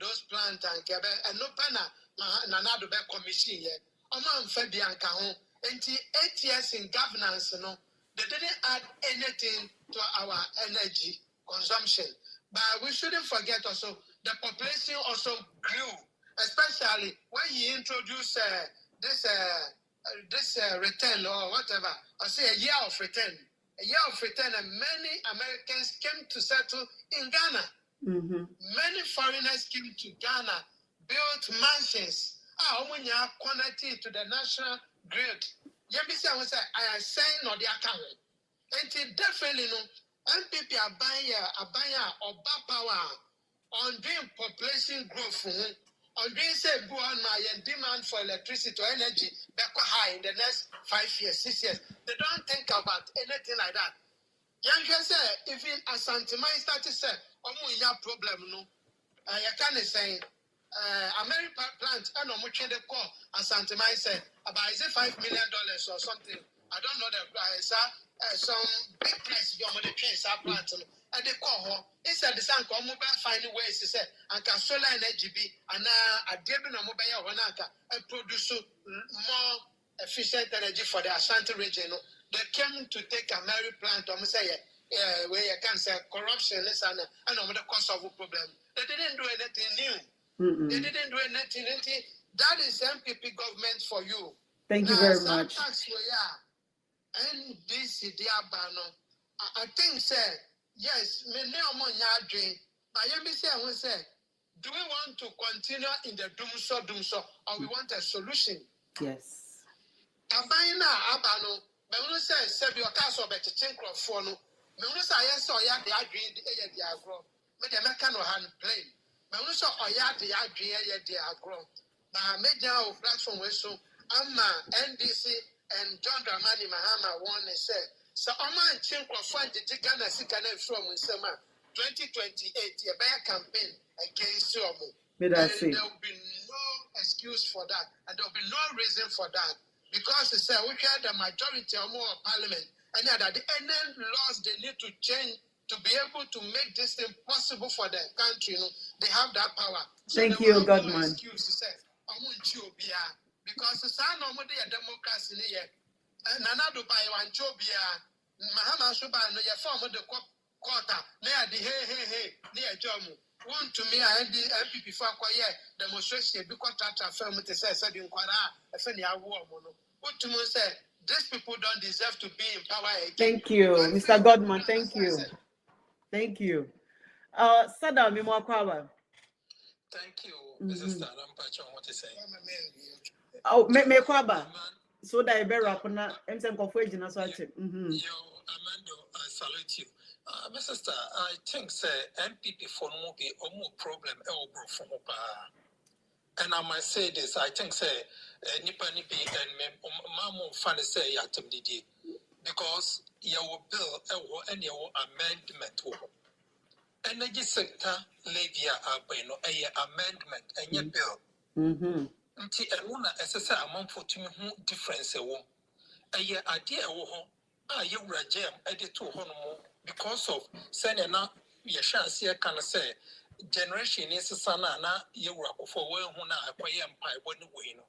those plants and no pana Nanado back commission here. Oman Fabianca home. 8 years in governance, they didn't add anything to our energy consumption. But we shouldn't forget also the population also grew, especially when you introduce this return or whatever. I say a year of return, and many Americans came to settle in Ghana. Many foreigners came to Ghana, built mansions. When you are connected to the national grid, I am saying no the account. And definitely no MPP are buying or power on doing population growth, on doing say go on my demand for electricity or energy back high in the next 5 years, 6 years. They don't think about anything like that. Young say even as Santimai started say, problem no. You can't say. American plant, I know much they call as Santimai said about is it $5 million or something. I don't know that some big price you the trains are plant and they call her. He said the sun come mobile finding ways he said and can solar energy be and a debut mobile wanaka and produce more efficient energy for the Ashanti region. They came to take American plant say where you can say corruption and the cost of the problem. They didn't do anything new. They didn't do anything. That is MPP government for you. Thank you very much. And this is the Abano. I think, sir, yes, many dream. But you say, do we want to continue in the doomso, or we want a solution? Yes. Abayina Abano, but we say, save your castle, but to change for no. We say, yes, or ya, the agree, the agro, but the mechanical hand plane. But also, the agree, the agro. But major platform was so, NDC and John Dramani Mahama won and said, so Oman Chinko fund the Ghana Sikana from summer 2028, a bear campaign against you. There will be no excuse for that, and there will be no reason for that. Because they say we had the majority or more of parliament, and that the NN laws they need to change to be able to make this thing possible for the country. They have that power. So thank you, Godman. No excuse to say, because the son of a democracy here, and another by one chobia, Mahama Suba, no, your form of the quarter, near the hey, near Jomu. One to me, I had the MPP for quiet demonstration because that affirmative said in Quara, a funny war. What to me say, these people don't deserve to be in power again. Thank you, Mr. Godman. Thank you. Thank you. Sada Mimwakwa. Thank you, Mrs. Tarampacho. What is saying? Oh, me kwaba. So that I bear up on that. I'm saying confusion. That's what I said. Yo, Amando, I salute you. Mrs. Star, I think say MPP for no be a more problem from and I might say this. I think say nipa nipi and mamu funny say yatem didi because your bill and your amendment. Energy sector levy a amendment and your bill. Nti ewuna esese amanfo tumi hu difference ewo eye ade ewo ho a yewura jam ede to ho no because of sene na ye chance e kan say generation is sana na yewura kofo we hu na akoye mpa ebo ne we no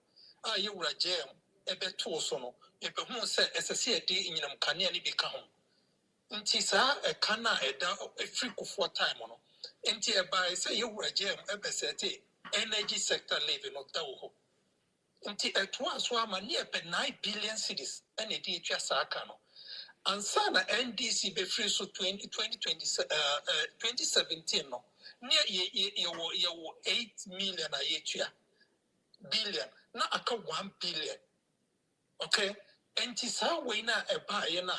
a yewura jam ebe to so no ebe hu say esese ede nyinam kane ne bi ka ho nti sa e kana eda free kofo time no nti e ba say yewura jam ebe sete energy sector living of Tawo. Until at once, one near 9 billion cities and a DHS Sakano. And Sana NDC be free so 2017 no. Near ye 8 million a year. Billion. Now I 1 billion. Okay. And this how we now a buy and a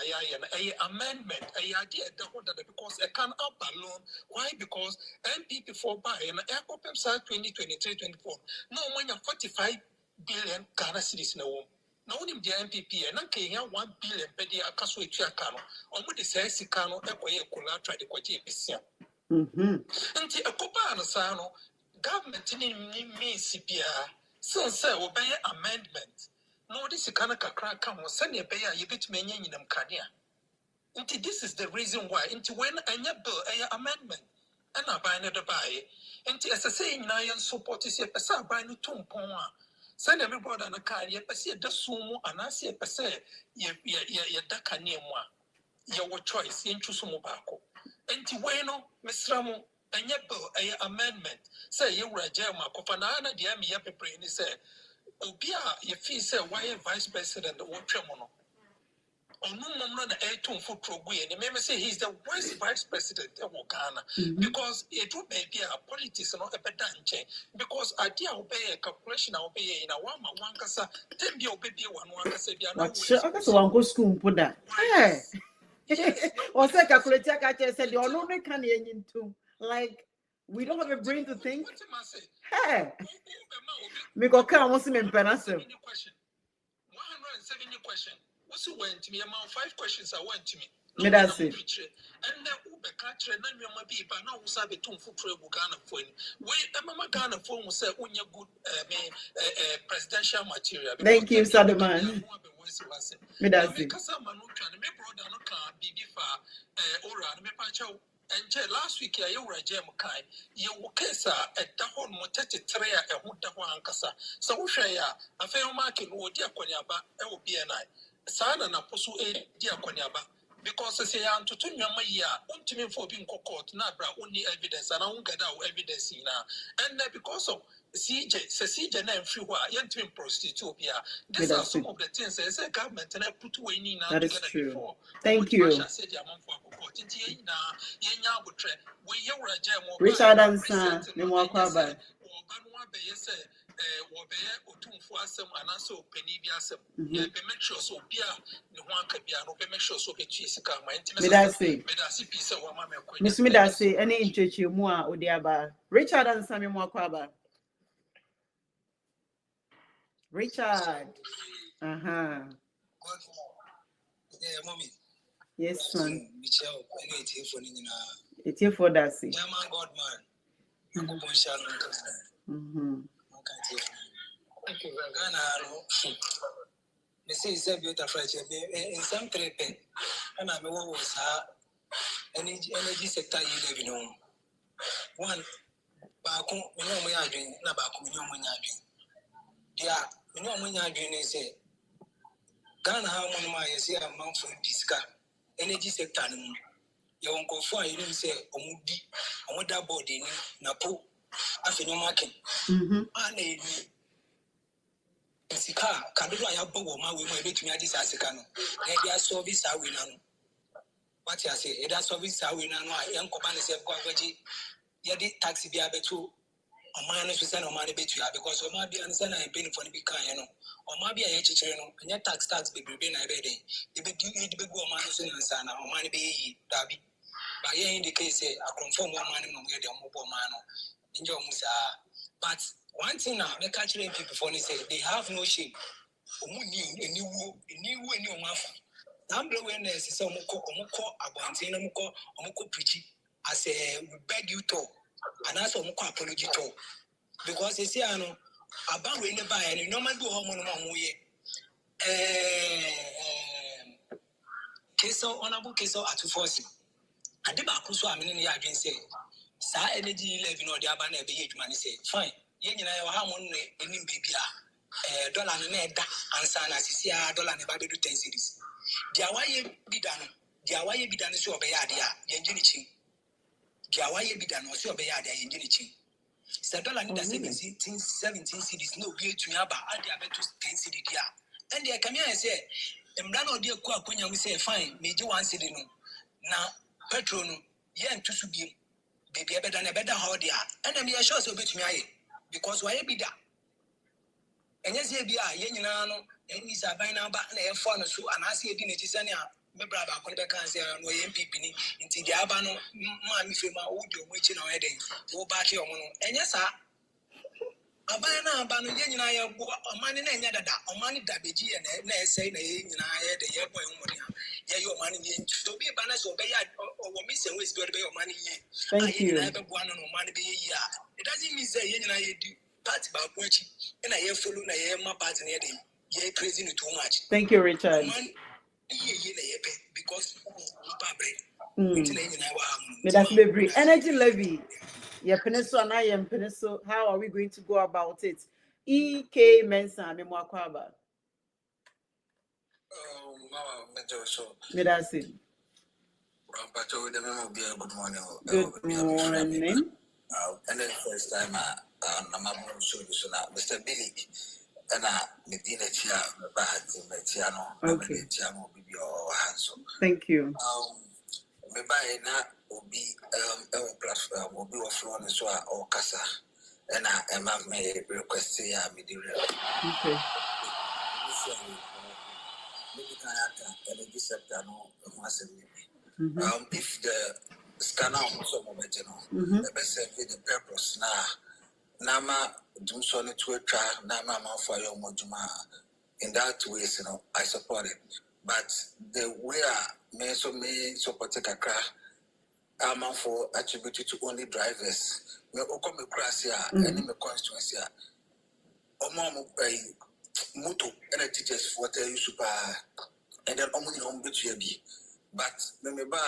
amendment, a idea that because I can't up alone. Why? Because MPP for buy and air open 2023-24. No when you're 45 billion Ghana cities no. Now only the MPP and okay 1 billion per day akaso etua kano. Omo de say sikano ekoye collateral de kwaje besia. Nti ekoba no sa no government ni CPR since obey amendment. No, this is kind of crack. Come on, send your payer. You get me in them kania. This is the reason why. When a bill, a amendment, and I buy another buy. As I say, now you support is a person buy no two pound. Send everybody on a car. You see the sumo, and I see a person. You that can name one. Your choice. You choose some bako. Bueno, Miss Ramo, and your bill, a amendment. Say you were a German. Kofana, the army, yape brain say. Obia, if he said, why vice president or Tremono? Or no one the air to foot program, and maybe say he's the worst vice president of Ghana because it would be a politics and not a pedanche. Because I did obey a calculation, I obey in a one cassa, 10 be obey one cassa. What's one go school put that? Hey, or say calculator, I said, you're not can into like. We don't have a brain to think. Hey, me go come what's me penasa. 170 question. What's went to me? Among 5 questions I went to me. Me that's it. And then Ube catcher and then your maybe but now was a bit too foot Ghana phone. Wait, Mama Ghana phone was say when you good presidential material. Thank you, Sadaman. Me that's it. Because I'm not trying to make brother no can be for Ora, me pacho. And last week, I were a gem kind. You case at the whole Motete Trea and Huda Wankasa. So, Shaya, a fair market or dear Quanyaba, LBNI. Sana na Posu A, dear Quanyaba. Because I say, I'm to Tunya Maya, ultimate for being court, Nabra, only evidence, and I won't get out evidence in now. And because of CJ, and free wire, young twin prostitute. These are some of the things as a government and I put away in now. That is true. Thank you. Richard Ansa, Nimwakwaba. Miss Midasi, any interest you more Odiaba. Richard Ansa, Nimwakwaba. Richard. Yeah, mommy. Yes, son. Michelle, it's here for that. Yeah, man, God, man. Thank you very much. They say it's a beautiful in some trade, and I'm always energy sector you live in. One, Baku, we know we are doing, Nabaku, we know we are doing. Yeah, we know we are doing is a Ghana, how many miles a month for disca energy sector. You won't go for you say, Omudi, Omoda body, Napo, after your market. Sika kadodo ayabo wo ma we mo ebetumi agi sa sika no e dia service awe na no what you say e dia service awe na no a enkoba ne se kwa gwaji ye di taxi bia betu oman no so na oman betu ya because oman bia ne se na e benefit bi kan ye no oman bia ye chichere no enya tax bebrebe na e be den e be di be go oman no so na nsa na oman be yi dabi ba ye indicate say akonfirm oman no ye de omobo oman no nje omusa but one thing now, the cultural people before they say they have no shame. Any omafa. Now, awareness is omoko abantina omoko preaching. I say we beg you to, and also omoko apology to, because they say I know about we never and no man do hormone mamuye. Keso honorable keso at force. I did back so I mean I been say, sa energy living or the abana be man say fine. Yenina ya hamon eni bibia dollar na eda ansa na sisi a dollar ne ba be do 10 cedis dia waye bidano so obeya ade a yenje ni chi dia waye bidano so obeya ade a yenje ni chi $7 need 17 cities no way to Yaba at the abet 10 city dia. And they come here and say, Embrano dear Quack when you say fine, major 1 city no. Now petrol no, yen to be baby better than a better how they are. And I'm sure so bit me because why be that? And yes, be a yen and is a by now back and a phone so and I see a dinner to my brother could be cancer no MPP into the Abano, mammy film audio which in our heading, go back your mono. And yes, sir. Abana Bano Yen and I are money and yada, or money dabaji and say, and I had a year boy. Yeah, your money to be a balance or or miss and waste your money. Thank you. I have one on money be a year. It doesn't mean say, and I do parts about which, and I have followed I am my partner. Yeah, crazy too much. Thank you, Richard. Because energy levy. Yeah, Peninsula, I am Peninsula. How are we going to go about it? EK Mensa, Memoir Kwaba. Medasi. Good morning. Good morning. And then first time I'm show you so now, Mr. Billy. And Medina Chia, okay. Thank you. Maybe now will be platform will be offline so or Casa, and I am my request here. Okay. If the scanner also the best the purpose now. Nama do so to a track, Nama for your mojuma. In that way, I support it. But the way may support a car, I'm for attributed to only drivers. Me come across here, any constituency. Omo moto and teachers for the super and then only home be. But remember,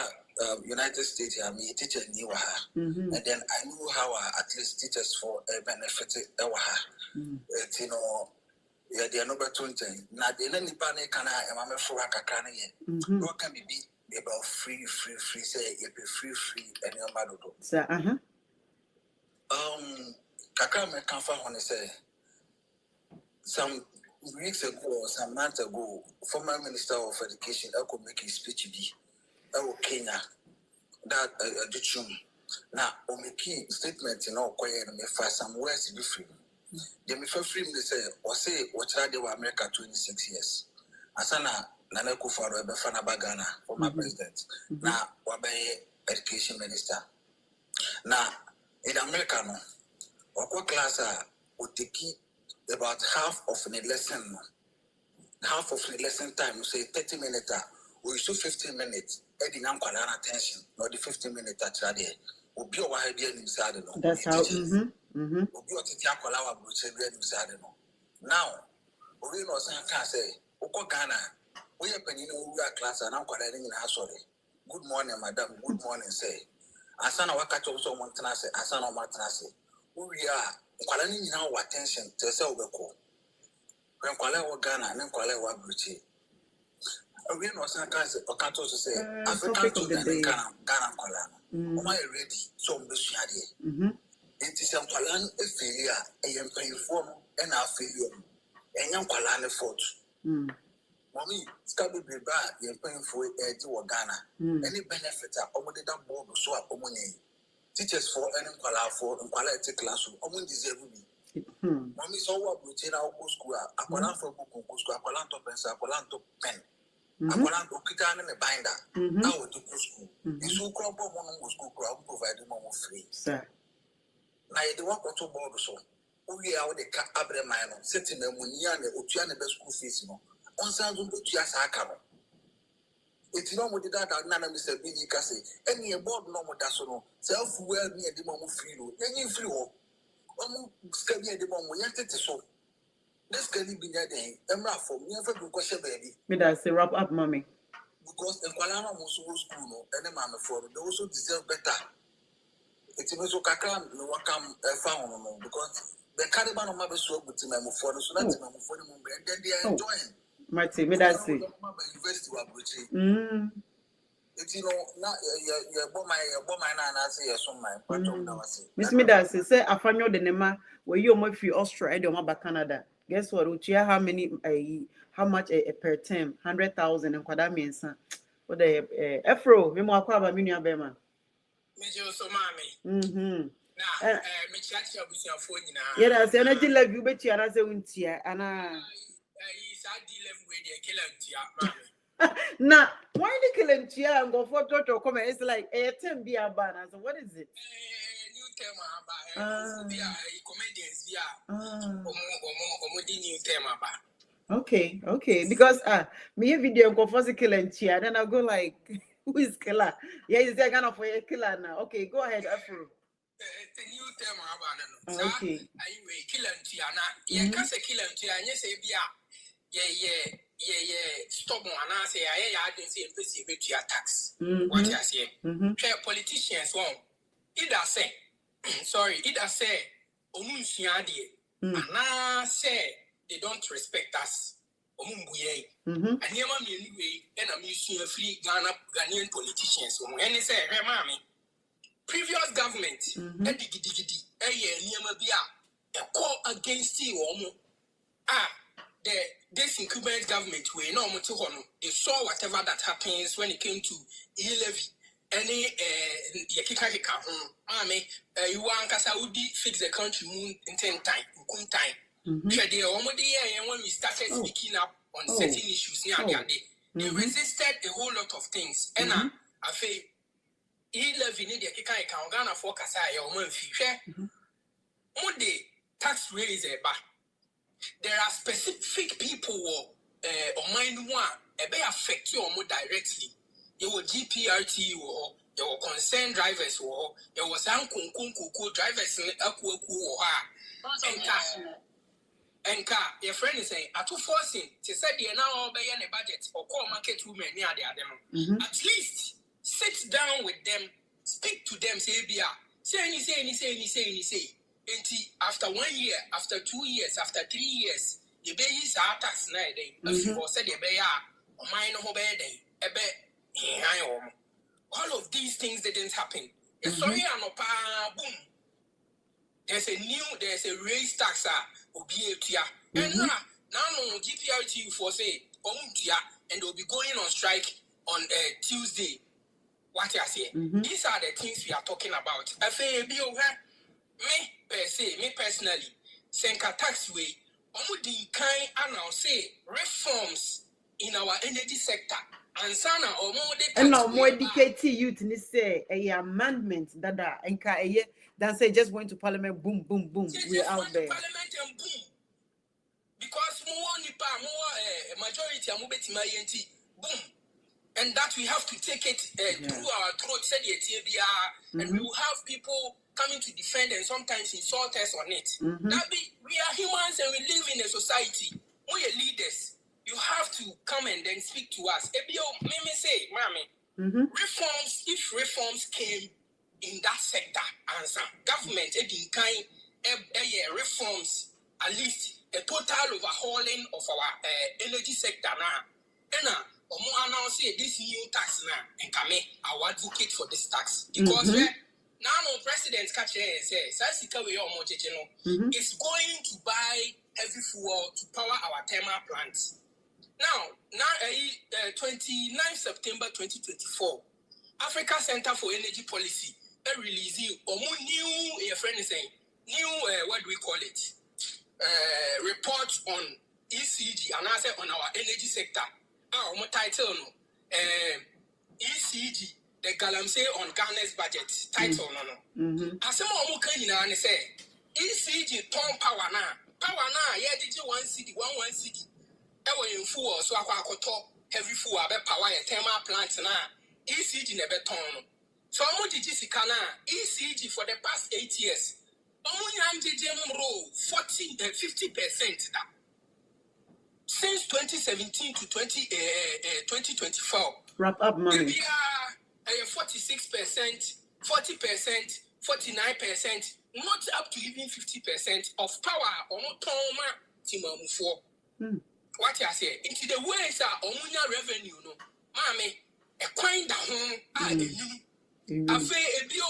United States, I'm a teacher knew her, and then I knew how at least teachers for a benefit. You know, yeah, they are no better thing. Now, the only panic can I am a for a can what can be about free, say, you be free, and your mother. Kakra me come from when I say some weeks ago or some months ago, former Minister of Education, I could make a speech be. Kenya, that now, on the key statement, quiet and me fast some words be free. They me for free, they say, or say, what I did with America 26 years. Asana, Nana Kufaro, Befana Bagana, former president. Now, Wabaye Education Minister. Now, in America, no, what class would take about half of the lesson. Half of the lesson time, say 30 minutes, we use 15 minutes. Eddie Namqualan attention, not the 15 minutes at Radi. Will be over here inside. That's how. Will be what it Yakola will say inside. Now, we know some can say, Oko Ghana, we are penny class and I'm calling in our sorry. Good morning, madam. Good morning, say. Asana Wakato also Montanase, Asana Martinase. Who we are, calling in our attention to sell the call. When Kwala Ghana and then Kwala Wabuchi. We know some kinds of can't also say African children Ghana Kwala. Why ready? So Bushadi. It is a Kwalan a failure, a young paying form and our failure. And young Kwalan fought. Mommy, Scabby be bad, young paying for a to Ghana. Any benefit are only that board so up money. Teachers for any Kwala for and quality classroom, only deserve me. Mommy saw what we take our school, a Kwalan for book, Aqualan to pencil, Aqualan to pen. Aqualan to kick on in a binder. Now to school. The so crop of one school crowd providing more free. Now, the work of two board so. We are the Abre Mino, setting them when you are the Utiana school fees. On Sandu Tias Akamo. It's no more that none of Mr. Billy Cassie. Any aboard no more dasono. Self well near the moment free. Any free home. Scabby at the moment we entered the show. This can be that day. Emra for me for the question, baby. Me that say wrap up, mommy. Because the Kuala was school and the mamma for those who deserve better. It's also Kakam, no one come found because the Caliban of Mother Swap with my for the Sudan for the moment, and then they are enjoying. Mighty, me that say. University of British. It's know, not your woman and I say, yes, on my part of now. Miss Midas say, I found the Nema where you might feel Austria, and Canada. Guess what? Uchia, how much per term? 100,000 and Quadamian. What the Afro, Mimoa Minia Bema. Major so mammy. Now, me chat with your phone now. Yeah, I say, energy love you, bet you, and I say, Untia, and I. Now, why the killing chair and go for Toto come? It's like a 10 be a banner. So, what is it? New term about comedians, new term about. Okay. Because me a video go for the killing chair, then I'll go like, who is killer? Yeah, is there kind of a killer now? Okay, go ahead, Afro. The new term about okay. Anyway, killing Tiana. Yeah, can't say killing Tiana. Yes, yeah. Stop one. I say, I didn't say a your tax. What I say, politicians won't. Either say, sorry, either say, Omunsiadi, and I say they don't respect us. Omumbuye. And never me anyway, and I'm using a free Ghanaian politicians. And they say, hey, mommy. Previous government, a call against you. This incumbent government, we know they saw whatever that happens when it came to e-levy. Any you want Saudi fix the country moon in 10 time, when we started speaking up on certain issues they resisted a whole lot of things. And I feel e-levy need the kika Ghana for kasa ya on the tax raise there are specific people on mind one may affect you directly. You will GPRT or your concerned drivers or there was uncle drivers in and car your friend is saying at 2 forcing to say they now obey any budget or call market women near them. At least sit down with them, speak to them, say, say, and after 1 year, after 2 years, after 3 years, the babies are tax night day. If you said the bay or mine over day, a bed, all of these things didn't happen. Sorry, I'm boom. There's a raise tax, and now GPRT for say, and they'll be going on strike on Tuesday. What I say, these are the things we are talking about. Me personally, Senka taxway, kind announce say reforms in our energy sector. And sana or more and now more educated youth in say a amendment that enka a then say just went to parliament, boom, we're out there. Parliament and boom. Because more majority are moving to my boom. And that we have to take it through our throat, said and we will have people coming to defend and sometimes insult us on it. We are humans and we live in a society. We are leaders. You have to come and then speak to us. Let me say, Mommy, reforms, if reforms came in that sector, answer government, reforms, at least a total overhauling of our energy sector now. Announce this new tax now and come I will advocate for this tax because now president says it's going to buy heavy fuel to power our thermal plants. Now 29 September 2024, Africa Center for Energy Policy releasing new friend is saying new what do we call it report on ECG and I say on our energy sector. Our title ECG the Galamsey on Ghana's budget title I say more can say ECG turn power now did you 1 city 1 city in full so I heavy fuel power a thermal plant now ECG never turn so how much did you see ECG for the past 8 years 50% since 2017 to 2024. Wrap up money. 46%, 40%, 49%, not up to even 50% of power or Timamu for. What I say, into the ways are omunya revenue, no, Mommy, a coin down, I feel a bio,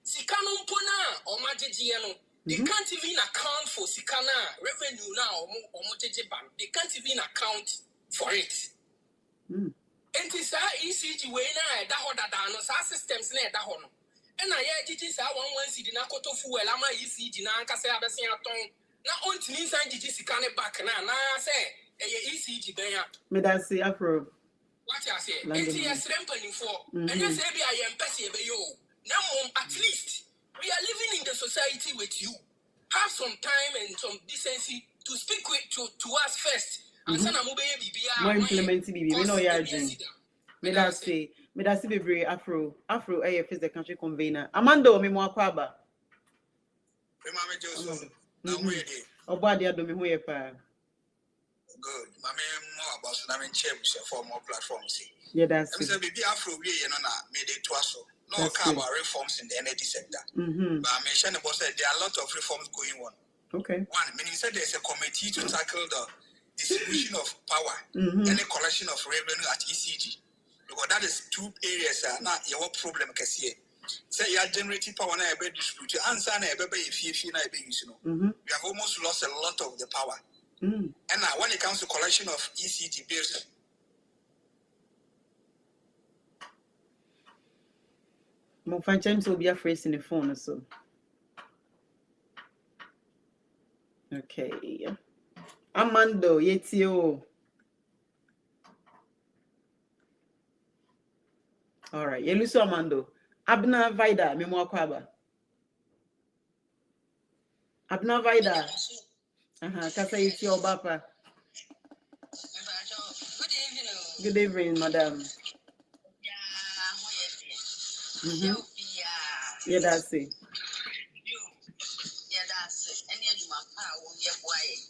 Sikano Pona, or Majiano. They can't even account for Sikana revenue now or Motejiban. They can't even account for it. And it's ECG way now, that or that, our systems near that one. And I did this, I want see the Nakoto Fuel, Lama ECG, Nankase Abasiaton. Now, on to inside the Sikane back now, I say, ECG there. Me that say Afro. What I say, it's ramping for, and you say, I am passing you. Now, at least, we are living in the society with you. Have some time and some decency to speak to us first. And send a mobile more implementing BB. We know you are doing. Me that say baby Afro AF is the country convener. Amando me mo akwaba. Mama Joseph. Now where dey? Obadi ado me ho pa. Good. Mama more about so na me share for more platforms. Yeah, that's it. Say baby Afro we na me dey to aso. No care about reforms in the energy sector. But I mentioned about that there are a lot of reforms going on. Okay. One, meaning said there's a committee to tackle the distribution of power and the collection of revenue at ECG. Because that is two areas now your problem can see. Say you are generating power now be distributed. Answer na be if na be use we have almost lost a lot of the power. And now when it comes to collection of ECG bills, my friend James will be afraid in the phone, so. Okay. Amando, yetio. All right. Yeluso Amando. Abna Vida, Memo Kwaba. Abna Vida. Kasa yetio Bapa. Good evening, madam. Yeah, that's it. Yeah, that's it. And you my power, yeah, quiet.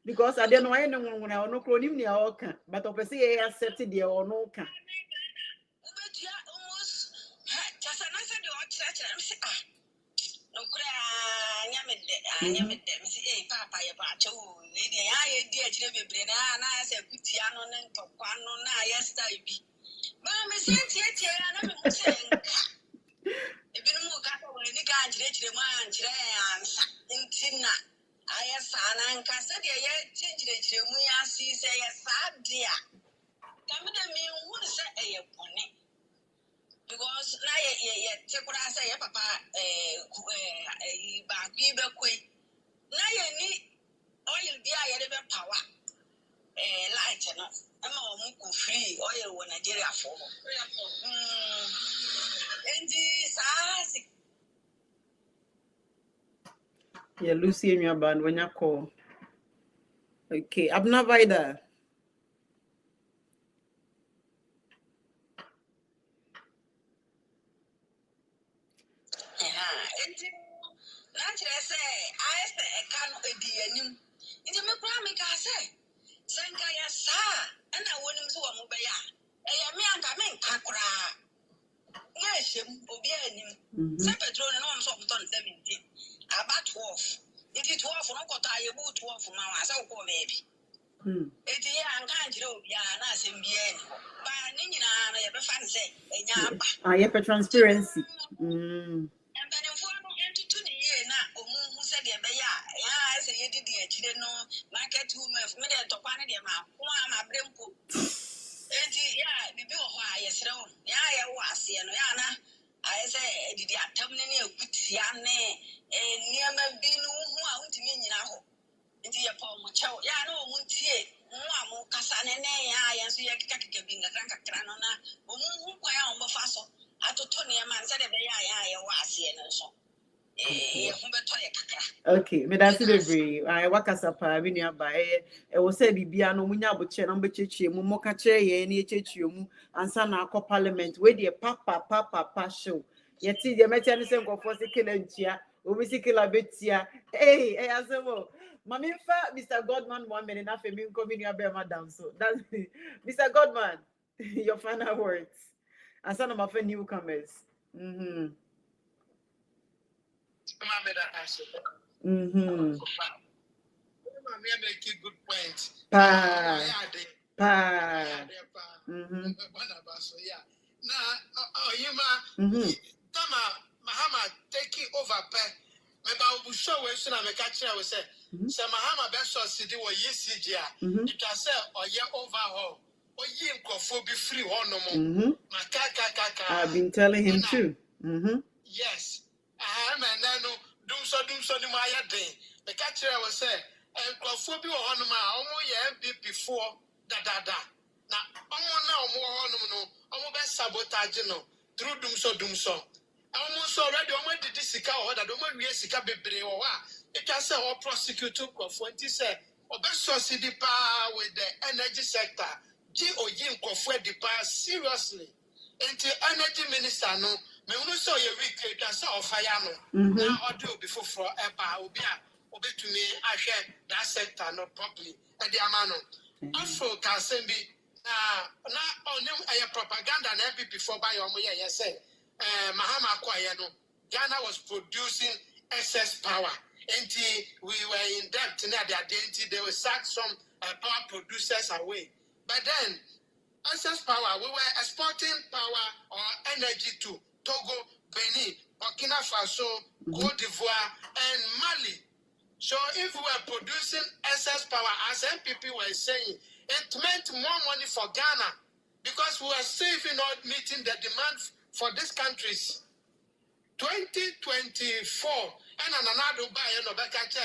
Because I don't know anyone when I no clonim near Oka, but obviously I accepted the or no can. Because now take what I say, Papa, now you need oil be a power, light enough. I'm free oil when Nigeria for. And this yeah, Lucy in your band when you call. Okay, Abna Vida. about 12. It is 12 for no quarter, you 12 for now. I saw maybe. It is a country of Yana, Simbian. But Nina, I have a fancy. I have a transparency. And then if one into 2 years now, who said, I said, you did the children, market women, middle to Panama, my brimpo. Yeah, the bill, yes, yeah, I was here, Yana. I say, did you tell me a good Siane and near my being who I want to mean now? Into your poem, chow, ya no, won't see Mamo Cassane, I answer your being a drunk cranona, who on the faso. I told Tony a man said, I was here and so. Okay, me that's the I work as a pioneer by it was said Bibiano Munya Butcher number Chichi, Mumokache, any Chichium, and Sana Parliament, where the papa show. Yet, the Mechanism of Fossicil Obisikila betia. Hey, asemo. Maminfa, Mr. Godman, 1 minute after me coming here, madam. So that's Mr. Godman. Your final words. And some of my newcomers. Mm-hmm. Mm-hmm. Make a good point. Mm-hmm. Now, Mahama taking over. Maybe I will show you soon. I'm a catcher. I will say, "So Mahama best city or yes, it can say or yeah overhaul or ye be free or no more." I've been telling him too. Mm-hmm. Yes, I am and I know do so the Maya day. The catcher will say, and Crawford be on my almost before da. Now, almost now more almost sabotage no through doom so. Almost already almost did this sika or that don't we sika bebre or it can say or prosecute Crawford say or best city power with the energy sector. G or Jim Crawford the power seriously. And the energy minister no. Me unu so ye week can say of fire no. Now audio before for will be to me ahwe that sector no properly. And the amano. Afro can send me na on a propaganda na MPP for by omo ye say Mahama Kwaya no Ghana was producing excess power. And we were in debt near the identity. They will sack some power producers away. But then excess power, we were exporting power or energy to Togo, Benin, Burkina Faso, Cote d'Ivoire, and Mali. So if we were producing excess power, as MPP were saying, it meant more money for Ghana because we were saving or meeting the demand for these countries. 2024, and another buyer of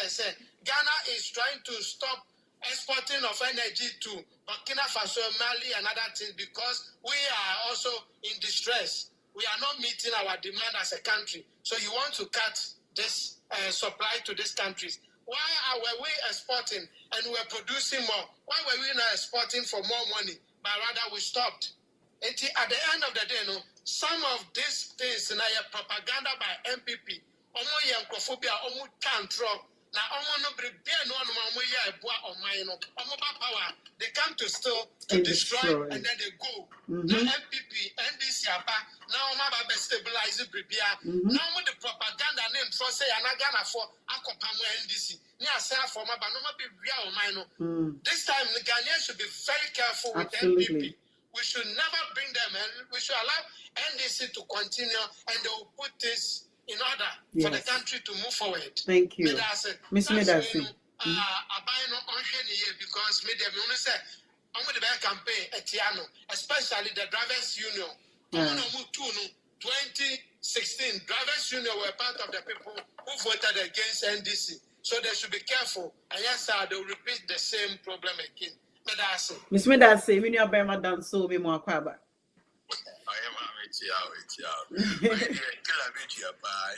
said Ghana is trying to stop exporting of energy to Burkina Faso, Mali, and other things because we are also in distress. We are not meeting our demand as a country. So you want to cut this supply to these countries. Why were we exporting and we were producing more? Why were we not exporting for more money? But rather we stopped. Until at the end of the day, no, some of these things in propaganda by MPP, they come to steal, to destroy, and then they go. Now MPP, NDC, now stabilize it. Now the propaganda name for say Anagana for Akopamu NDC. This time the Ghanaians should be very careful with MPP. We should never bring them and we should allow NDC to continue and they will put this in order for the country to move forward. Thank you. Miss Medasi. Because I'm going to campaign Etiano, especially the drivers union. 2016 drivers union were part of the people who voted against NDC. So they should be careful. And yes, sir, they will repeat the same problem again. Miss Medasi, we need a better than so be more kwaba.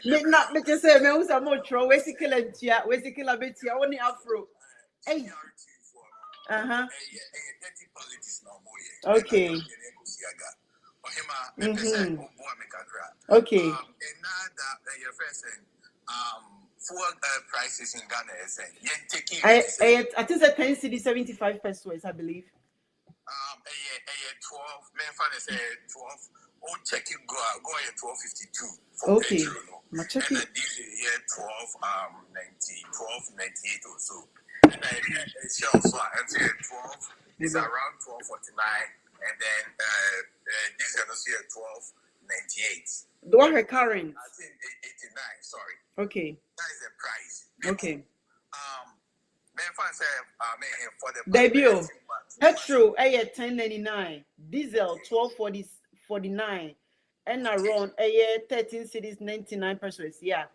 Not me just say me who's a more tro. Where's the killer tia? Where's the killer betia? Only Afro. Hey. Okay. Okay. Fuel prices in Ghana is I think it's 10 cedi 75 pesos, I believe. 12. Men say 12. Oh, check it go at 12.52. Okay. And this year 12.98 or so. And I say 12 is around 12.49, and then this is also at 12.98. The one recurring. I think 89. Sorry. Okay. That is the price. Okay. For the debut petrol 10.99, diesel 12.49, and around 13 cedis 99 pesos. Yeah.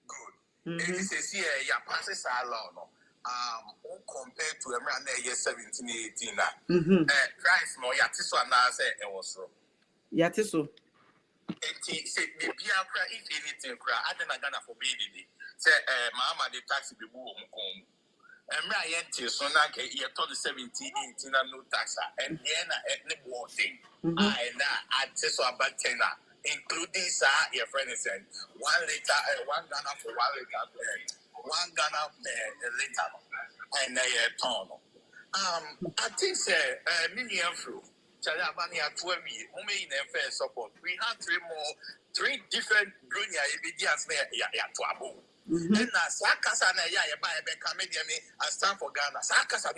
Good. And this is here, passes are long. Compared to a year 17, 18, price more yatiso and I say it was so. Yatiso. If anything, I didn't gonna forbid it. Say, Mama, the taxi be boom. And Ryan so now you told the 17, 18, no tax, and then at the thing. I just saw about 10 including your friend is saying 1 liter, 1 Ghana for 1 liter, 1 Ghana liter, and a ton. I think mini afro. Support. We had 3 different junior evidences and Sakasa I stand for Ghana. Sakasa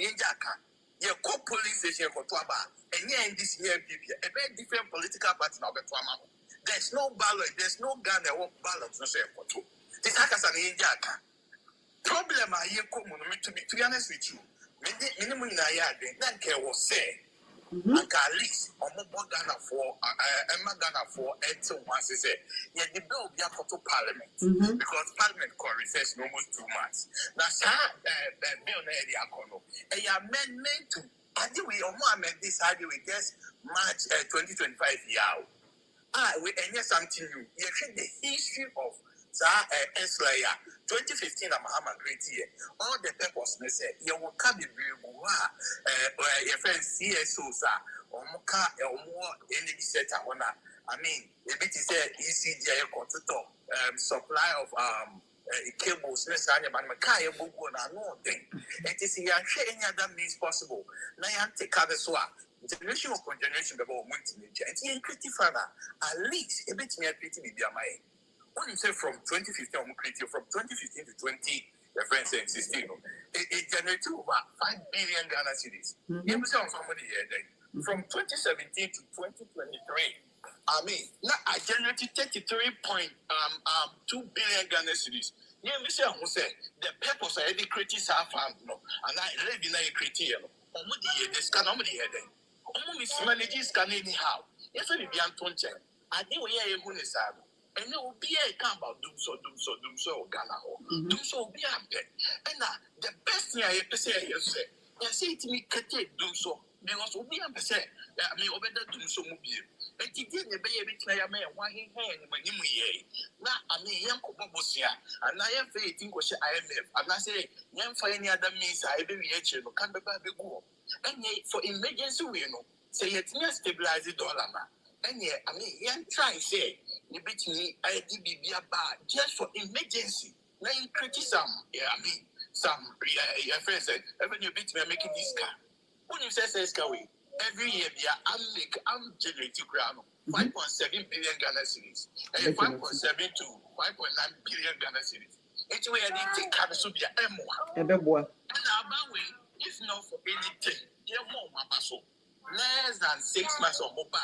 you go police station for Tuaba, and in this year, a very different political party now. There's no ballot, there's no Ghana ballot to say for two. The Sakasa problem I hear to be honest with you. Minimum in a yard, then care was say. At least, Ghana for Ghana for 8 months. Say, yeah, the bill be up to Parliament because Parliament recess almost 2 months. Now, sir, bill na the amendment to. I think we amend this idea we guess March 2025 year. We end something new. You check the history of. Slayer 2015 Mahama great year. All the purpose they say you will come be your friend CSO or Moka or more energy sector. I mean, a bit is ECG supply of cables necessarily, but Makaya Bugu and no thing. It is here any other means possible. Nayan take other swap. Generation of generation about multimedia. And he critical at least a bit near pretty media my. When you say from 2015, from 2015 to 2016, it generated over 5 billion Ghana cedis. From 2017 to 2023, I mean, now I generated 33.2 billion Ghana cedis. The purpose of the critics are found, and I live in a criterion. The scan only here then. Only managing scan anyhow. If we be Antonchen, I think we are a Hunisab. And there will be a camp about doom so Ghana. Doom so be a pet. And the best thing I ever say is say to me, doom so. Because we be a say, I mean, over the doom so mobile. And he didn't be a bit like a man, why he hang when you may. Now, I mean, young Bobosia, and I have faith in what I live. And I say, young for any other means, I be reaching, can't be bad go. And yet, for emergency, we know, say it's not stabilize the dollar. And yet, I mean, young try say, you bet me, I did be bad just for emergency. Now you criticism, I mean, some your friend said, every you beat me making this car. When you say Skaway, every year, I'm generating ground 5.7 billion Ghana cedis, and 5.7 to 5.9 billion Ghana cedis. It's where I need to come to be a M1. And about way, if not for anything, you're more my less than 6 months of mobile.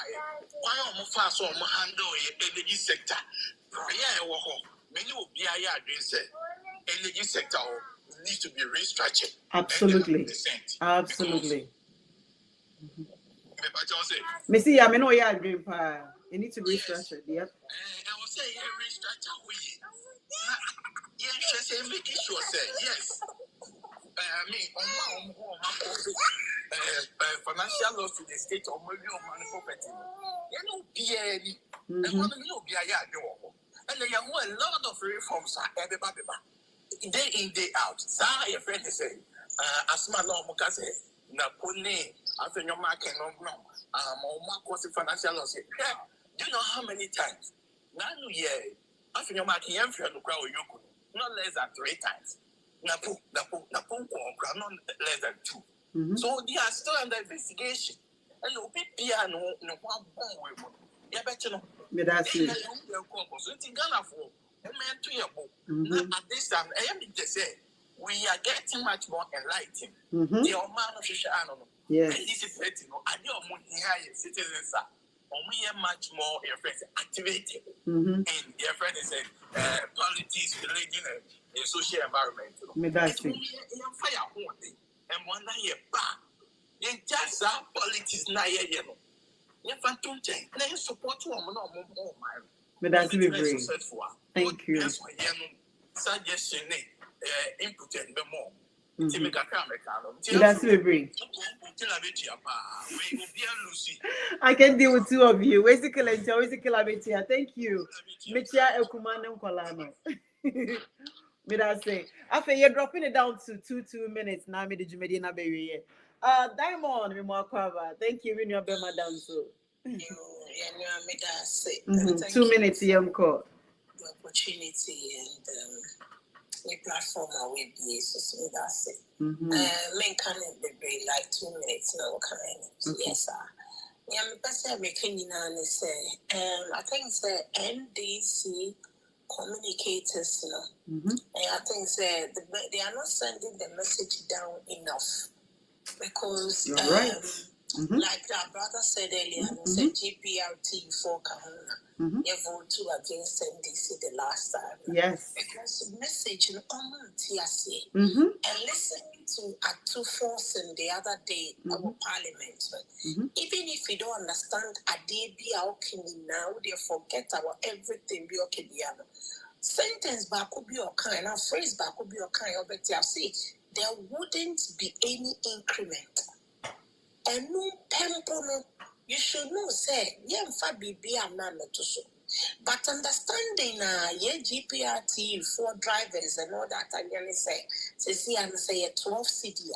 Why am fast on handle energy sector? Yeah, many will be a energy sector needs to be restructured. Absolutely. Absolutely. Missy, I mean, no, yeah, dream pa. You need to restructure. Yep. I will say, restructure. Yes, making sure, yes. I mean, financial loss to the state or maybe on money property. You know, BA, and one of you be a yard. And there are a lot of reforms are everybody day in, day out. Sir, your friend is saying, Asma no Mukase, Napone, after your market no, Marcos financial loss. Do you know how many times? Now, after your market, you could not less than 3 times. Napu, not less than 2. So they are still under investigation. And no piano, no one born. Yeah, bet you know. That's it. So it's Ghana for a man to your book. At this time, I am to say we are getting much more enlightened. The Oman of Shishano. Yes. And this is letting know. I know more citizens are. We are much more activated in their friends and politics, religion, and social environment. That's it. And one year back, you just have politics now. You know, phantom change. Now you support woman or more. But that's very thank you. Suggestion, input and more. That's very. I can deal with 2 of you. Basically, thank you. Michia Ekumanum Kolano. Me that say, after you're dropping it down to 2 minutes now, me did you medina baby? Diamond, me more cover. Thank you, when you're Bema down so. Mm-hmm. 2 minutes, young call. The opportunity and the platform I will be so that's it. Men can be like 2 minutes now, kind. Yes, sir. Yeah, I'm person making say, I think it's the NDC communicators, you know. And I think they are not sending the message down enough because you're right. Like our brother said earlier, said GPRT for Kahuna. You vote to against NDC the last time. Yes. Because message in and listening to Atu-Forson the other day our parliament. Even if you don't understand Adebia Okini now, they forget our everything be okay. Sentence back could be your kind, a phrase back could be your kind of it. See, there wouldn't be any increment. And no temple, you should know, say, yeah, Fabi be a man to so. But understanding GPRT for drivers and all that, I can say a 12 city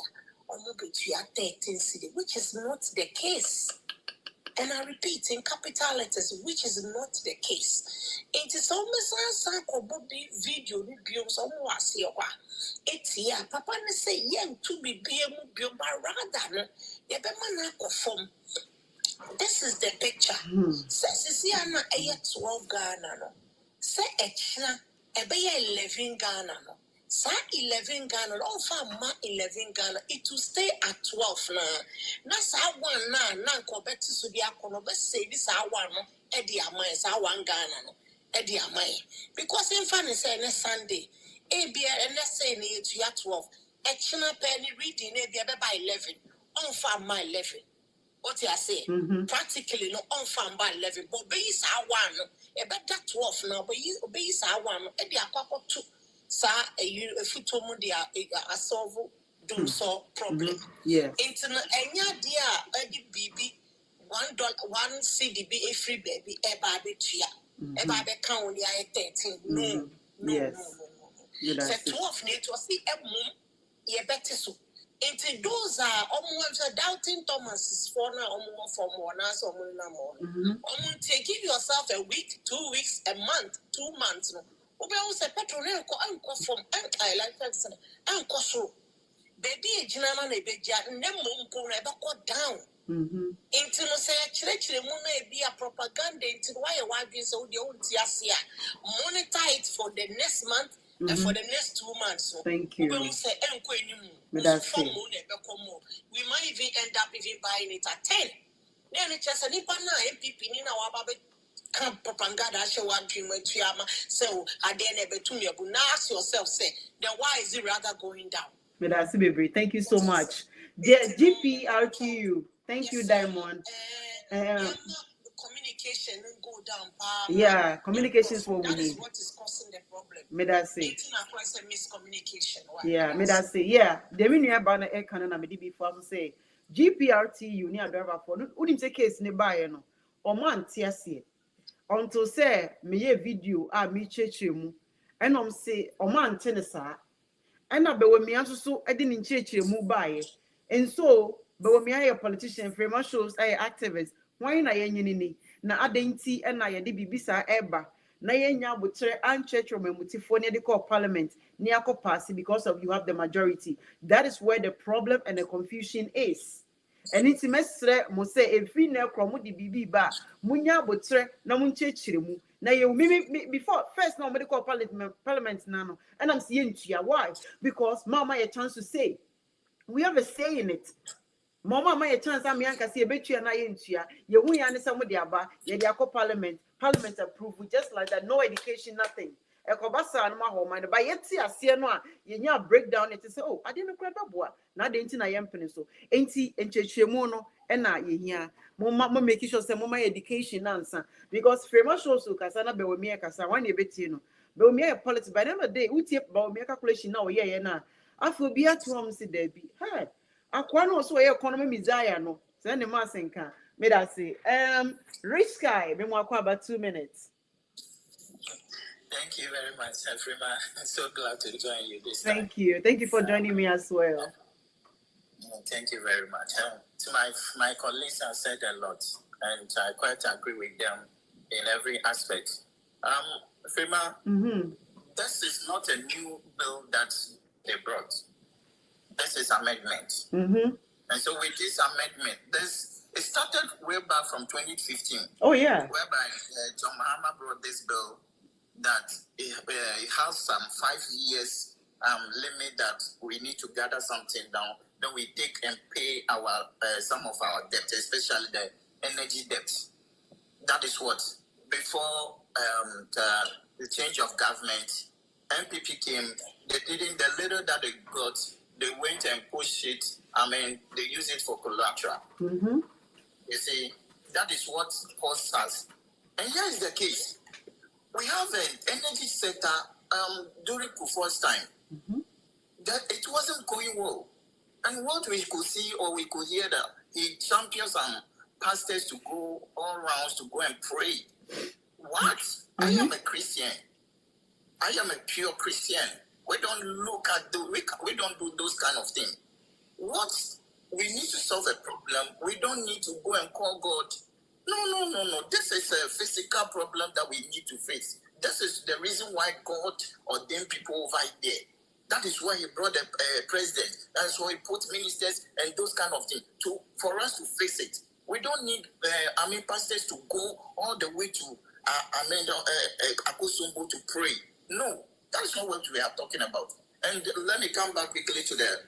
or maybe 13 city, which is not the case. And I repeat, in capital letters, which is not the case. It is almost a video review, someone see it's here. Papa say, young to be BM, rather, form. This is the picture. Says, see, I'm 12 Ghana. Say, a bay 11 Ghana. Sa 11 Ghana, all for 11 Ghana, it will stay at 12 now. That's how one now, go back to the Akonoba say this one, Eddie Amay, sa 1 Ghana, Eddie Amay. Because in funny say next Sunday, ABA and let's say it's 12, action penny reading ABA by 11, on farm my 11. What you say? Practically no on farm by 11, but base our one, a better 12 now, but you base our one, Eddie Akako 2. Sa a futomu dia a solve do so problem. Yes. Internet enya dia edi bibi $1 1 CDB a free baby e baby tia. E baby kan only 13. No. Yes. So 12 ne to see e mum ye better so. Into those are almost doubting Thomas for now from one as or give yourself a week, 2 weeks, a month, 2 months. Ube say petrol ko from like that so baby ejina na beja nemu mpo na be ko down into no say chire mu na be a propaganda into why wadwin so de unti ase a monitor it for the next month and for the next 2 months. So thank you. Ube say enko enimu we might even end up buying it at 10. Then it just nipa na MPP ni na wababe propaganda show one dream to Yama. So I didn't ever to me. But now ask yourself, say, then why is it rather going down? Thank you so much. GPRTU. Thank you, Diamond. Communication will go down. Yeah, communication is what we need. That is what is causing the problem. Miscommunication. Yeah, yeah. The reason about the air cannon and before I say GPRTU near driver for wouldn't take case nearby no or man TSC. Until say me video me church mu and say o man tenesa and I be when me also I didn't church mu buy and so but when me a politician frame shows activists why na yenini na adenti and na yede bibisa eba na yenya butre and church or memutifo ne de call parliament ne akọ pass because of you have the majority. That is where the problem and the confusion is. And it's mesre mo say every na kromo di bibi ba munya botre na munchechire mu na ye me before first now medical parliament nano and I'm seeing why because mama a chance to say we have a say in it. Mama my chance am yanka say betua na ye ntua ye hu ya ne some de aba ye de akọ parliament approve just like that, no education, nothing. Ekobasa no ma ho man ba yeti ase no a yenya breakdown it say oh I didn't grab boa na de nti na yempene so enti enchechemu no e na yehia mo make sure say mo my education answer because frame shows so kasa na be we me kasa wan e beti no be we me politics by the end of the day utie ba we me calculation na we ye na afu bi atom se da bi hey akwa no so ye economy desire no say ne ma senka me da say Rich Sky me mo akwa about 2 minutes. Thank you very much, Frima. I'm so glad to join you this time. Thank you for joining me as well. Thank you very much. To my colleagues have said a lot. and I quite agree with them in every aspect. Frima, this is not a new bill that they brought. This is amendment. And so with this amendment, it started way back from 2015. Oh, yeah. Whereby John Mahama brought this bill that it has some 5 years limit that we need to gather something down. Then we take and pay our some of our debt, especially the energy debt. That is what, before the change of government, NPP came, they didn't, the little that they got, they went and pushed it. They use it for collateral. You see, that is what caused us. And here is the case. We have an energy sector during Kufuor's time that it wasn't going well. And what we could see or we could hear that he champions some pastors to go all rounds to go and pray. What? I am a Christian. I am a pure Christian. We don't look at we don't do those kind of things. What? We need to solve a problem. We don't need to go and call God. No. This is a physical problem that we need to face. This is the reason why God ordained people over there. That is why he brought the president. That is why he put ministers and those kind of things for us to face it. We don't need pastors to go all the way to Akosombo to pray. No, that is not what we are talking about. And let me come back quickly to the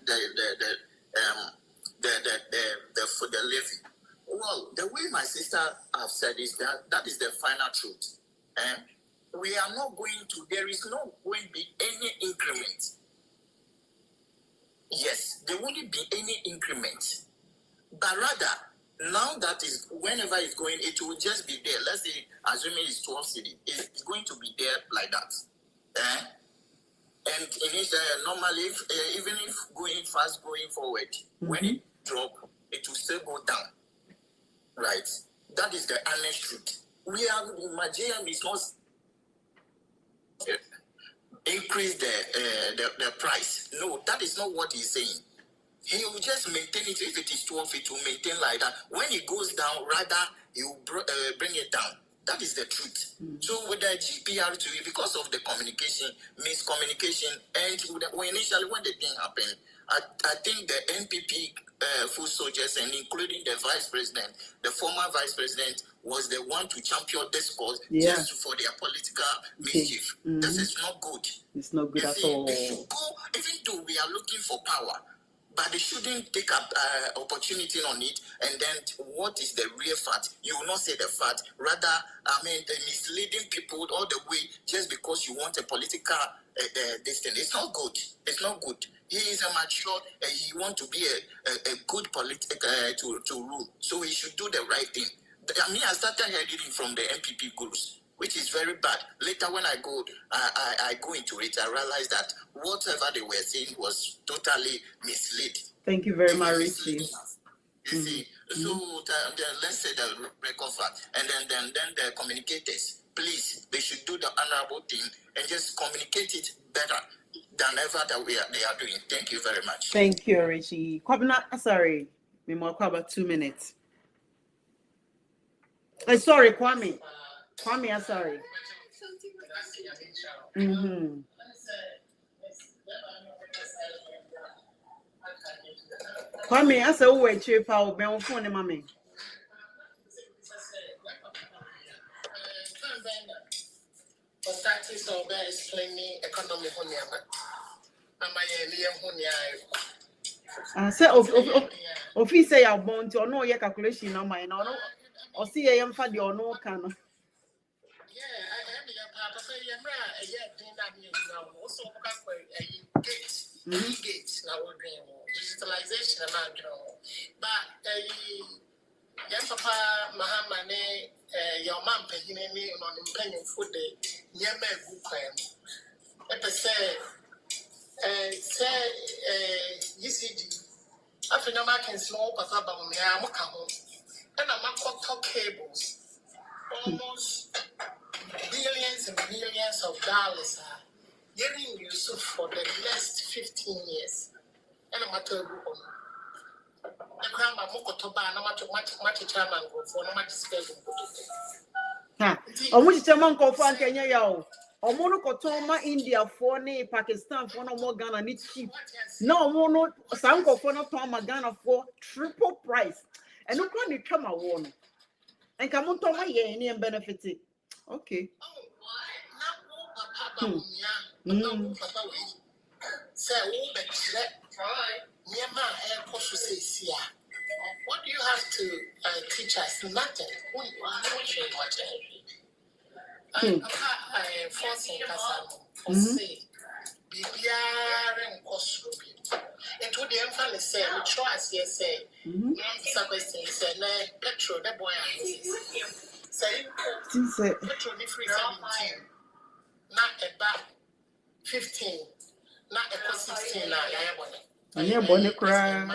levy. Well, the way my sister have said is that is the final truth. We are not going to. There is not going to be any increment. Yes, there won't be any increment, but rather now that is whenever it's going, it will just be there. Let's say, assuming it's 12 cedi, it's going to be there like that. And in it, normally, even if going forward, when it drop, it will still go down. Right? That is the honest truth. Nigerian is not increase the price. No, that is not what he's saying. He will just maintain it. If it is 12, it will maintain like that. When it goes down, rather, he will bring it down. That is the truth. So with the GPR2, because of the miscommunication, and initially when the thing happened, I think the NPP foot soldiers, and including the vice president, the former vice president, was the one to champion this cause just for their political mischief. This is not good. It's not good at all. They should go, even though we are looking for power, but they shouldn't take up opportunity on it. And then what is the real fact? You will not say the fact. Rather, the misleading people all the way just because you want a political this thing. It's not good. It's not good. He is a mature. He wants to be a good political to rule. So he should do the right thing. I started hearing it from the NPP gurus, which is very bad. Later, when I go into it, I realized that whatever they were saying was totally misled. Thank you very much, Richie. You see, so let's say the record fact, and then the communicators, please, they should do the honorable thing and just communicate it better than ever that they are doing. Thank you very much. Thank you, Richie. Sorry, we more about 2 minutes. Sorry, Kwame. I'm sorry. Kwame, I said, "Oh, wait, cheap, I'll be on phone, mommy." So explaining economy. If say you're born to know your calculation, no, my no, or see I am for the or no can. Gates now we're doing digitalization but young papa Mahamane your mom paying on impending food the Yama good plan. UCG after no can small papa and I'm top cables almost billions and billions of dollars getting used for the next 15 years. And I'm at The grandma Mokotoba, no much chairman for no much space. Omuchi chairman ko for Kenya yawo. Omono kotoma India for ne Pakistan for no more Ghana ni cheap. No omono sanko for no toma Ghana for triple price. And no kwa ni twama wo no. And come toma ye ni benefit. Okay. What do you have to teach us? Nothing. I'm forcing us say, and to the emphasis say, we trust yes, say, something say, petrol, the boy, say, petrol, free 17, not about 15, not about 16, I hear bonny cry,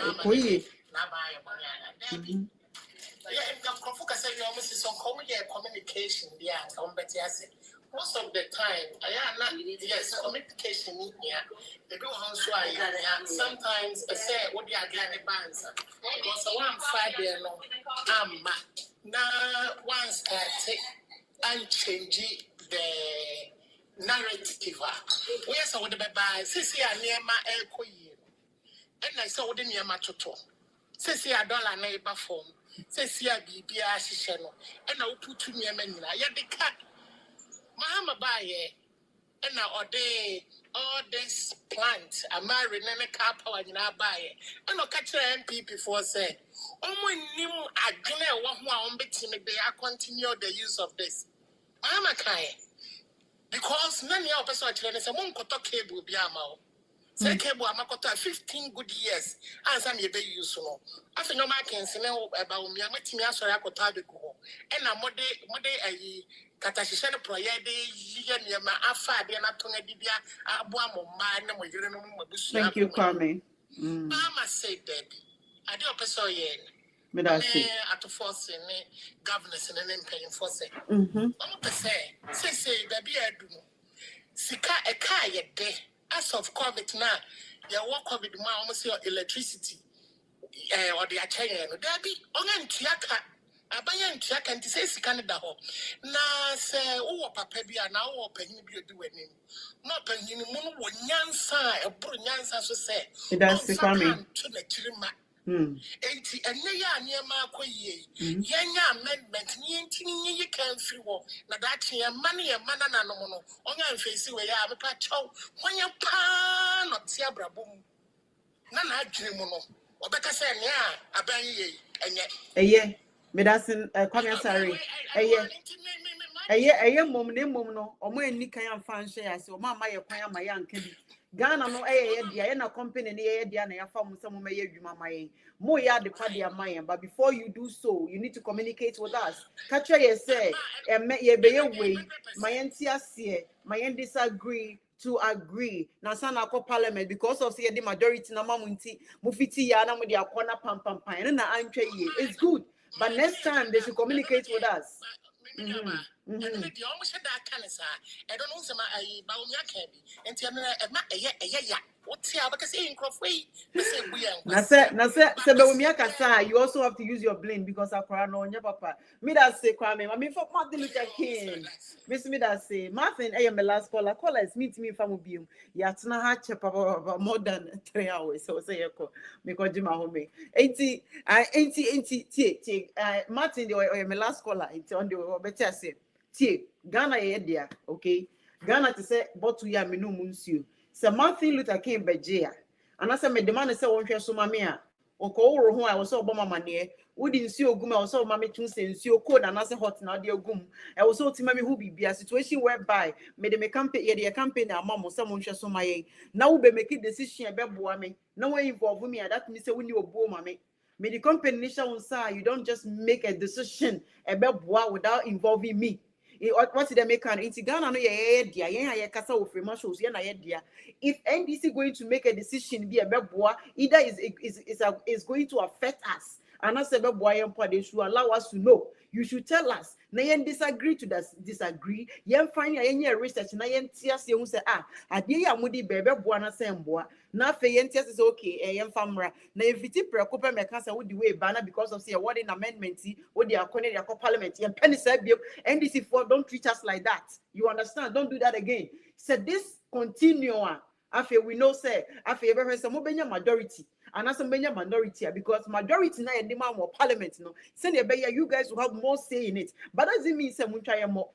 communication. Most of the time, yes, communication here. They do also sometimes I say what they are getting bands. Because one Friday no, now once I take and change the narrative. Where's all the baby? Sisi near my elko year. And I saw the near my toto. Sisi $1 neighbor form. Sisi BBA Shishano. And I will put to me a menu. I had the cat. Mahama Baye. And now all this plant. I married and a car power in our buy. And I'll catch an MP before said. Oh, new I don't know what one bit in the day. I continue the use of this. Mahama Kai. Because none of us are trying to say, one got a cable be a mouth. Say cable, I'm got 15 good years. And some you be useful. I think no man can say about me. I'm a team, so I could tell the go. And I'm more a Katashishan Proyade, Yama, Afa, and Atonga Dibia, Abuamo, man, and we don't know. Thank you, Kwame. Mama said, Debbie, I do a person yen. At the force in governors and then paying for say. I'm say, baby, I do. Sika a car yet day. As of COVID now, you walk with my almost your electricity or the Achaya. Debbie, on Tiaka. I buy and Tiaka and say Canada. Now say, oh, Papa, be an hour penny be doing him. Not penny moon, one yansa, a bro yansa, so say. It does the coming. And near Marco ye, Yanya amendment, you can't free war. Now that's your money and man and no on your face where I have a patch out when you pan or Tiabra boom. None I dream mono, or better say, yeah, a bang and yet. Yeah, medicine, commissary. A young woman, no, or more Nika and fancy as your mamma, my young kid. Ghana no dear na company near dear na farm some may you my more ya the party of mine, but before you do so, you need to communicate with us. Catch ye say, and may ye be away, my NTS, my end disagree to agree. Now, son, I call parliament because of the majority Namamunti, Mufiti Yana with their corner pam pam pam, and I'm trying. It's good, but next time they should communicate with us. I don't know some I bound your cabby and tell me what's here because in Crawford. You also have to use your brain because I cry on your papa. Me that say, Kwame, I mean, for Martin Luther King. Miss me that say, Martin, I am the last caller. Callers meet me from Ubium. Yatna hatch about more than 3 hours. So say, because Jim Home 80, Martin, I am the last caller. It's on the better say. Ghana yedia, okay. Ghana to say, but we are minu munsio. Sir Martin Luther King Bejea. And as I made the man say, one share so mamia. Oko who I was so bomber money. Wouldn't see Ogum, I was so mammy to say, and see your code and as a hot now, dear Gum. I was so timmy who be a situation whereby made a campaign, a campaign, and mamma, someone shall so my now be making decision about boaming. No way involve me, and that Mr. when you boom, mammy. May the company shall say, you don't just make a decision about bois without involving me. What's the make an Ghana no yeah kasa of shows if NDC going to make a decision be a beboa either is going to affect us and I said they should allow us to know. You should tell us. Na yen disagree to disagree. Yen find any research na yen tias you say adie ya mudi bebe boa na say mboa. Na fe yen tias is okay yen famra. Na eviti preocupa me kan say wo the way banner because of say what in amendment what they are calling their parliament yen penny say NDC for don't treat us like that. You understand? Don't do that again. So this continue afi we know say afi ebe say mo benya majority. And as a minority, because majority now in the more parliament, no. Send you guys will have more say in it. But doesn't mean say more.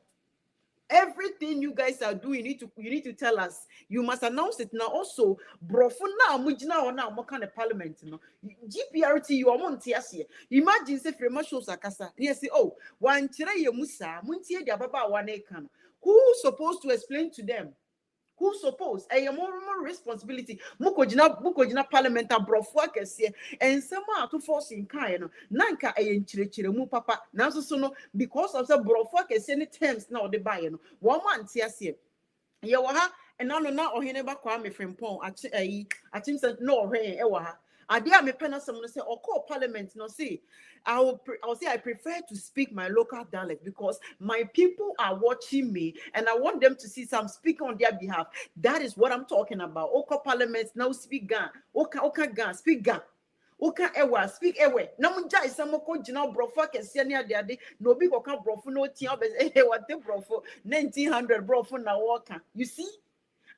Everything you guys are doing, you need to tell us. You must announce it now. Also, bro, for now, mujina or now, more kind of parliament, no. GPRT, you are montiasia. Imagine say Frema shows akasa. Yes, oh, one chire musa, muntie dia baba one ekan. Who's supposed to explain to them? Who suppose a more responsibility? Mukojina parliament abrofu akese and some are to force in kind. Nanka a chire mu papa. Now so no because of the brofu akese any terms now the buy no 1 month here. Yawaha and no or he never kwame frimpon at him said no hey ewaha. Adia me pena someone say or call parliament no see. I'll say I prefer to speak my local dialect because my people are watching me and I want them to see some speak on their behalf. That is what I'm talking about. Oko parliament now speak Gan. Oka Gan speak Gan. Oka ewa speak ewe. Namunja is some ko jina brofo kesi ni ade no bi koka brofo no ti obese what the brofo 1900 brofo na waka. You see?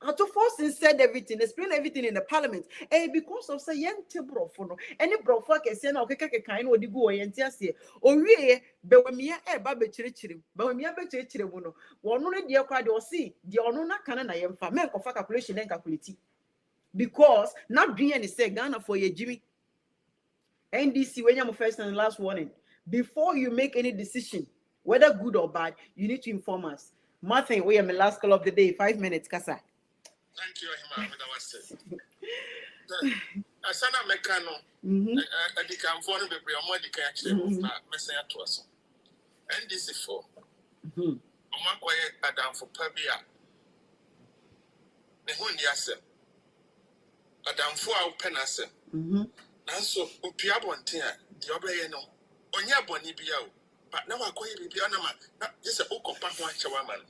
To force and said everything, explain everything in the parliament. Because of say yente brofo any brofo kesi na okeka kind wo di go yente ase. Owie be wemia ba be chirichiri. Be wemia be chirichiri mu no. Wono ne de kwa de o see de ono na kana na yemfa. Men ko fa calculation and calculate. Because not doing any say Ghana for ye Jimmy. NDC when you first and last warning. Before you make any decision, whether good or bad, you need to inform us. Martin, we are my last call of the day. 5 minutes, Kasa. Thank you, Hima. Asana Mekano, I can phone the more the catch messing to us. NDC for Omakwaye Adam for Pabia. The Hundiase Adam for our penase. Nanso opia bontia the obeyeno onya boni biao but now akoye bibia na ma just a okopa ho achewa man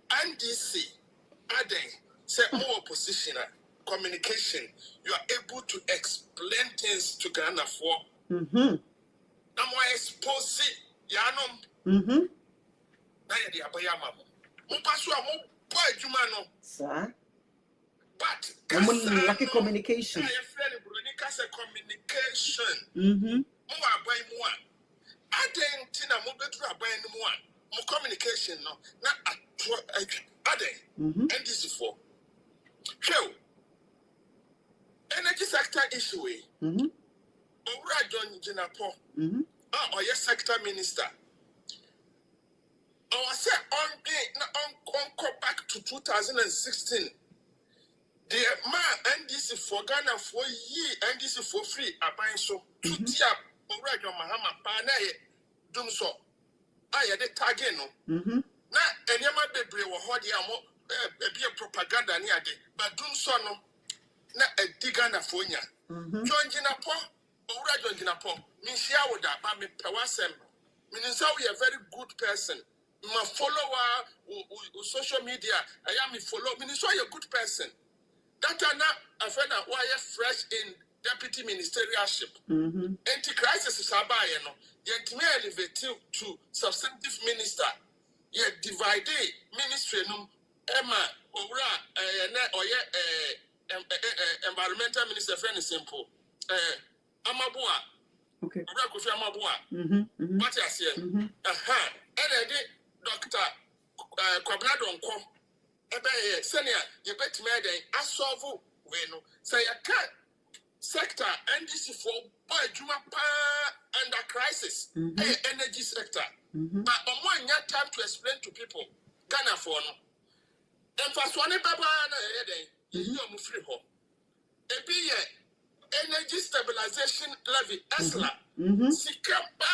NDC aden say more opposition communication you are able to explain things to Ghana for na mo expose yanom na ye de abaya ma mo paso a mo pa adwuma no sir. But Lucky communication. Communication. I communication no. Not and this is for. So energy sector issue. Owura John Jinapo. Or yes sector minister. I said on back to 2016. The man NDC for Ghana for ye NDC for free aban so to tia Owura Mahama pa na ye dum so aye de target no na enyama bebre wo ho de amo e propaganda ni ade but dum so no na e Ghana for nya John Jinapo Owura John Jinapo me share with that ba me pewasem me nsa we a very good person my follower social media I am me follow me nso you a good person. That are now a friend of why fresh in deputy ministerialship. Anti-crisis is about yet may elevate to substantive minister. Yet divide ministry no Emma or environmental minister friend is simple. Amabua. Okay. Amabua. What I say? And Dr. Kwabnado Nko. Senior, you bet me I solve when say a cat sector NDC for boy Juma under crisis, energy sector. But on one year time to explain to people, Ghana for no. And for one baba na you are free ho. A be energy stabilization levy ESLA. Sikamba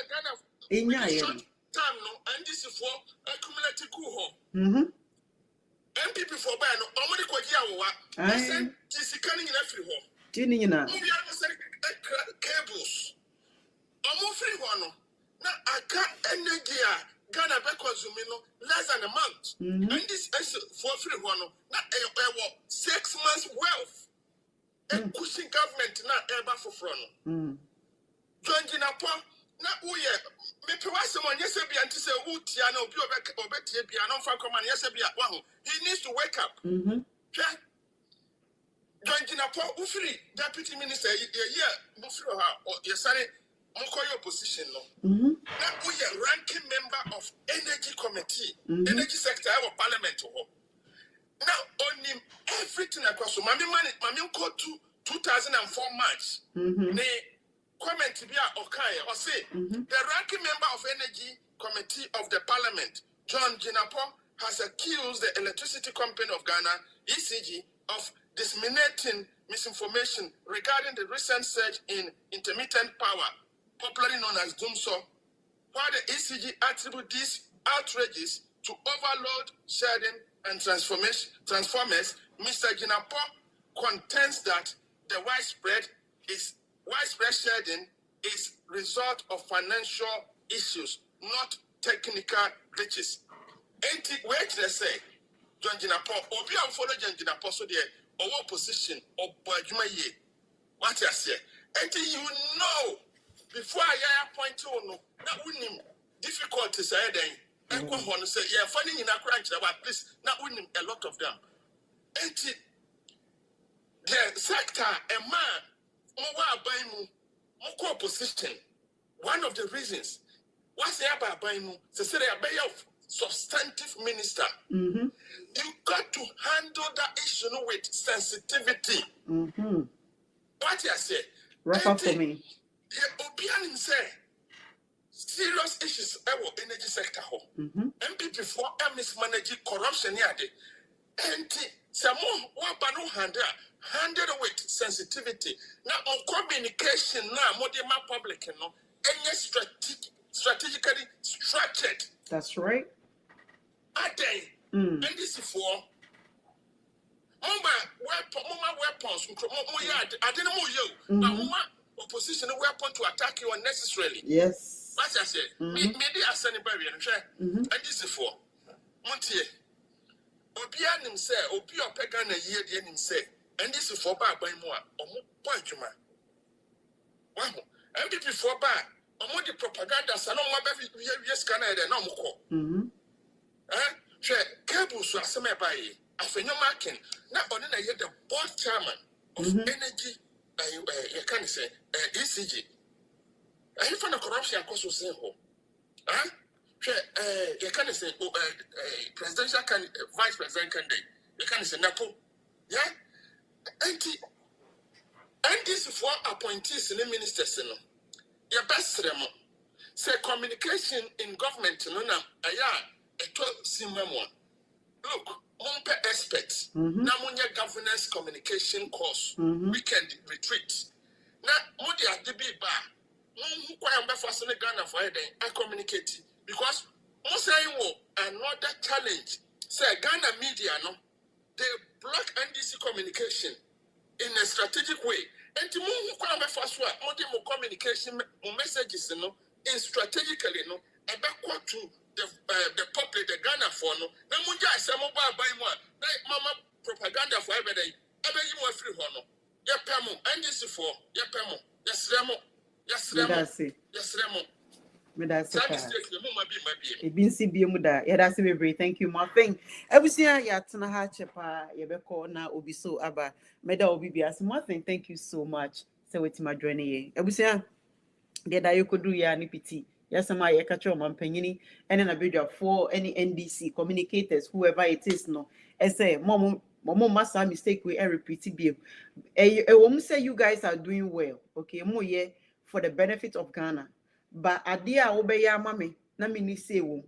Ghana in your time no NDC for accumulative ho. MPP for buy no omoni kwaji awowa. I send this canning in every home. Tinina. Cables. Almost free one. Now I got energy. Ghana be consuming less than a month. And this is for free one. Now 6 months wealth. And pushing government now ever for front. John Jinapo, now we me provide someone yes be anti say Utiano be obeti be an for command yes be at he needs to wake up. John Jinapo Ufri, Deputy Minister, Mufri or Yesari Mokoyo position no. Now we are ranking member of Energy Committee, Energy Sector of Parliament. Now on him everything across. Mami called to 2004 March. Ne comment to be okay or say the ranking member of Energy Committee of the Parliament, John Jinapo, has accused the Electricity Company of Ghana, ECG, of disseminating misinformation regarding the recent surge in intermittent power, popularly known as DUMSO, while the ECG attribute these outrages to overload shedding and transformers. Mr. Jinapo contends that the widespread shedding is result of financial issues, not technical glitches. Ain't it wait to say, John Jinapo, or be follow John Jinapo so there, or what position or Bajuma ye? What I say? And you know, before I appoint to no, that wouldn't difficulties I then. And go on and say, yeah, funding in a crunch, but please, not winning a lot of them. And the sector, a man, more position. One of the reasons, what's the about buying? Say a substantive minister. You got to handle that issue with sensitivity. What you say? Wrap up for me. Obianim say serious issues in energy sector. MPP for mismanaging corruption here. And some more banu handle with sensitivity. Now on communication now more than my public any strategically structured. That's right. And this is for weapons. I didn't know you. Opposition weapon to attack you unnecessarily. Yes. What I said, maybe I send a barrier and this is for Montier. Obianim say, Obio Pagan a year, the enemy say, and this is for bar by more or more point you man. Wow, and before bar, or more the propaganda, so no more yes, Canada, no more. Cables were some by a phenomenon marking, not only yet the board chairman of energy. You can say ECG. I find a corruption cost of saying, you can say presidential vice president candidate. You can say Napo. Yeah, and this for appointees in the ministers. Your best remo say communication in government. No, a 12 one. Look. Monpe experts. Now, governance communication course, weekend retreat. Now, Modi at the big bar. Who quite for Ghana for I communicate because most another challenge. Say Ghana media no, they block NDC communication in a strategic way. And to move quite for more communication messages no, in strategically no, and backward to the public, the Ghana for no. Now, Munja is a mobile by one. Mama propaganda for every day. Every you more free honor. Your pemo, and this is for your pemo. Yes, Remo. Yes, Remo. Yes, Remo. Thank you, my thing. Everything ya tuna ha chepa yebeko na obi so aba meda obi bias my thing. Thank you so much. So with my journey ye. Everything that you could do ya nipiti. Yes, am I catch your mampanyini and then a video for any NDC communicators, whoever it is, no. I say, Mom must have mistake with every pretty bill. I won't say you guys are doing well, okay? More yeah for the benefit of Ghana. But a dear obey ya mammy, na mini say wom.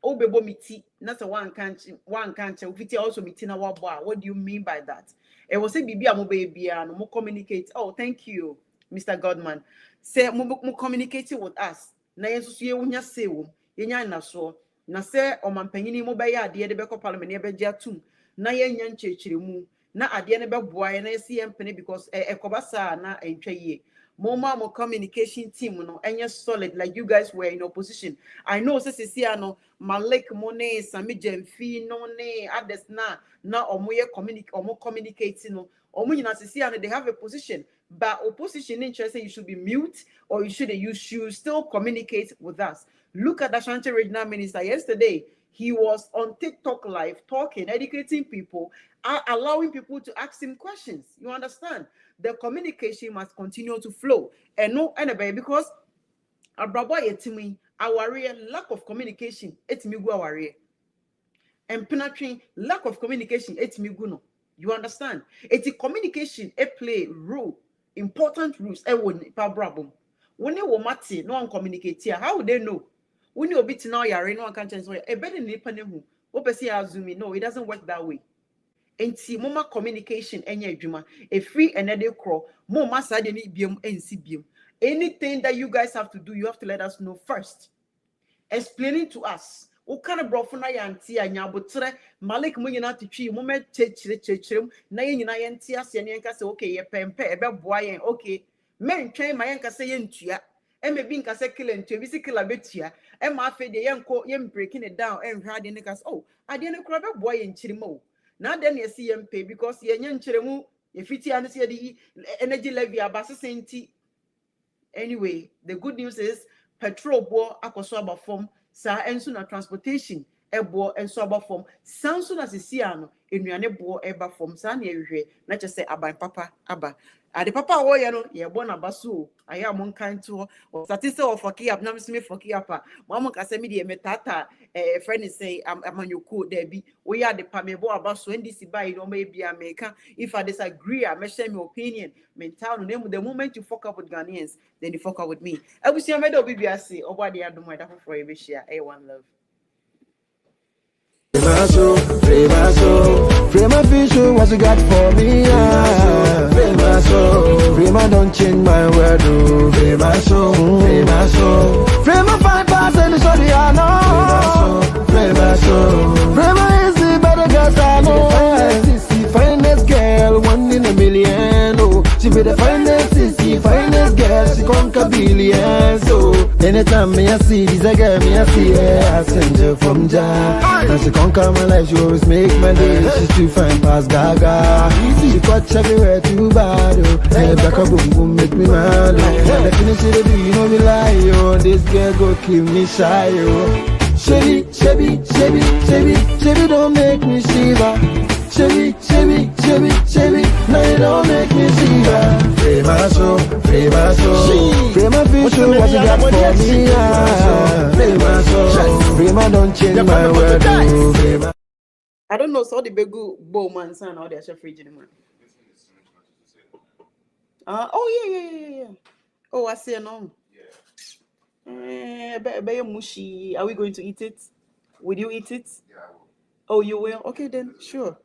Obebo miti, not a one can't, if also mitina wabwa. What do you mean by that? It was a baby, I'm baby, and more communicate. Oh, thank you, Mr. Godman. Say more communicating with us. Na yesu ye wonya sewo yenya na so na se omampanyini mo be ya de beko parliament ye be atum na yenya nchechiremu na ade ne beboa na esi empene because ekobasa na entwa ye. Mo communication team no enye solid like you guys were in opposition. I know say no Malik Mone Sami Jemfi no ne others na omo communicating no omo nyina no they have a position, but opposition interest say you should be mute or you should still communicate with us. Look at the Ashanti Regional Minister yesterday. He was on TikTok live talking, educating people, allowing people to ask him questions. You understand? The communication must continue to flow. And no, anyway, because our lack of communication, it's me go our and penetrating lack of communication, it's me go no. You understand? It's a communication, a play role, important rules. When they mati, no one communicate here. How would they know? When you're beating now, you're no one can change. A better nipane who, no, it doesn't work that way. And see, mama communication any juma a free and a crow, mama side any bium and CBM. Anything that you guys have to do, you have to let us know first. Explaining to us. What kind of brofuna yanti and yabutre Malik Muyana to tree, moment chechim, nayin yantia, Sianka say, okay, ye pempe, about boy, okay. Men train my yanka saying to ya, and maybe in Casekill to visical abetia, and my fade the young breaking it down and hiding the cast. Oh, I didn't grab a boy in Chirimo. Now then you see MP because ye young Chiremu, if it's the energy levy abasa senti. Anyway, the good news is petrol bo akoswaba form sa enso na transportation ebo enso aba form sanso na sisiano enuane bo eba form sa na ehwe na kyese aban papa aba ade papa wo ye no ye bo na baso aya mon kan to o statise of foki up na me foki up mo am ka se me de metata friend say amanyoko there be we ya de pa me bo abaso ndc buy no me bia America. If I disagree I may share my opinion mental no the moment you fuck up with Ghanaians then you fuck up with me abusia me do bibia say obade adom da for e be share one love. Frema Fisher, what you got for me? Frema don't change my word. Frema Frema 5% is what I know. Frema is the better girl I know. Finest girl, 1 in a million. Oh, she be the finest girl, she conquer billions. So anytime me I see this girl, me I see her, I send her from Jah. Now she conquer my life, she always make my day. She's too fine past Gaga. She touch everywhere too bad. Oh, hey, back a boom boom make me mad. Oh, the finish it, you know me lie. Oh, this girl go kill me shy. Oh, Chevy, don't make me shiver. Chevy, now you don't make me shiver. Frema Fisher, what you got for me? Frema don't change my word. I don't know so the begu bowman son or the chef fridge anymore. Oh yeah. Oh, I see no. Mushi. Are we going to eat it? Will you eat it? Yeah, I will. Oh, you will? Okay then, sure.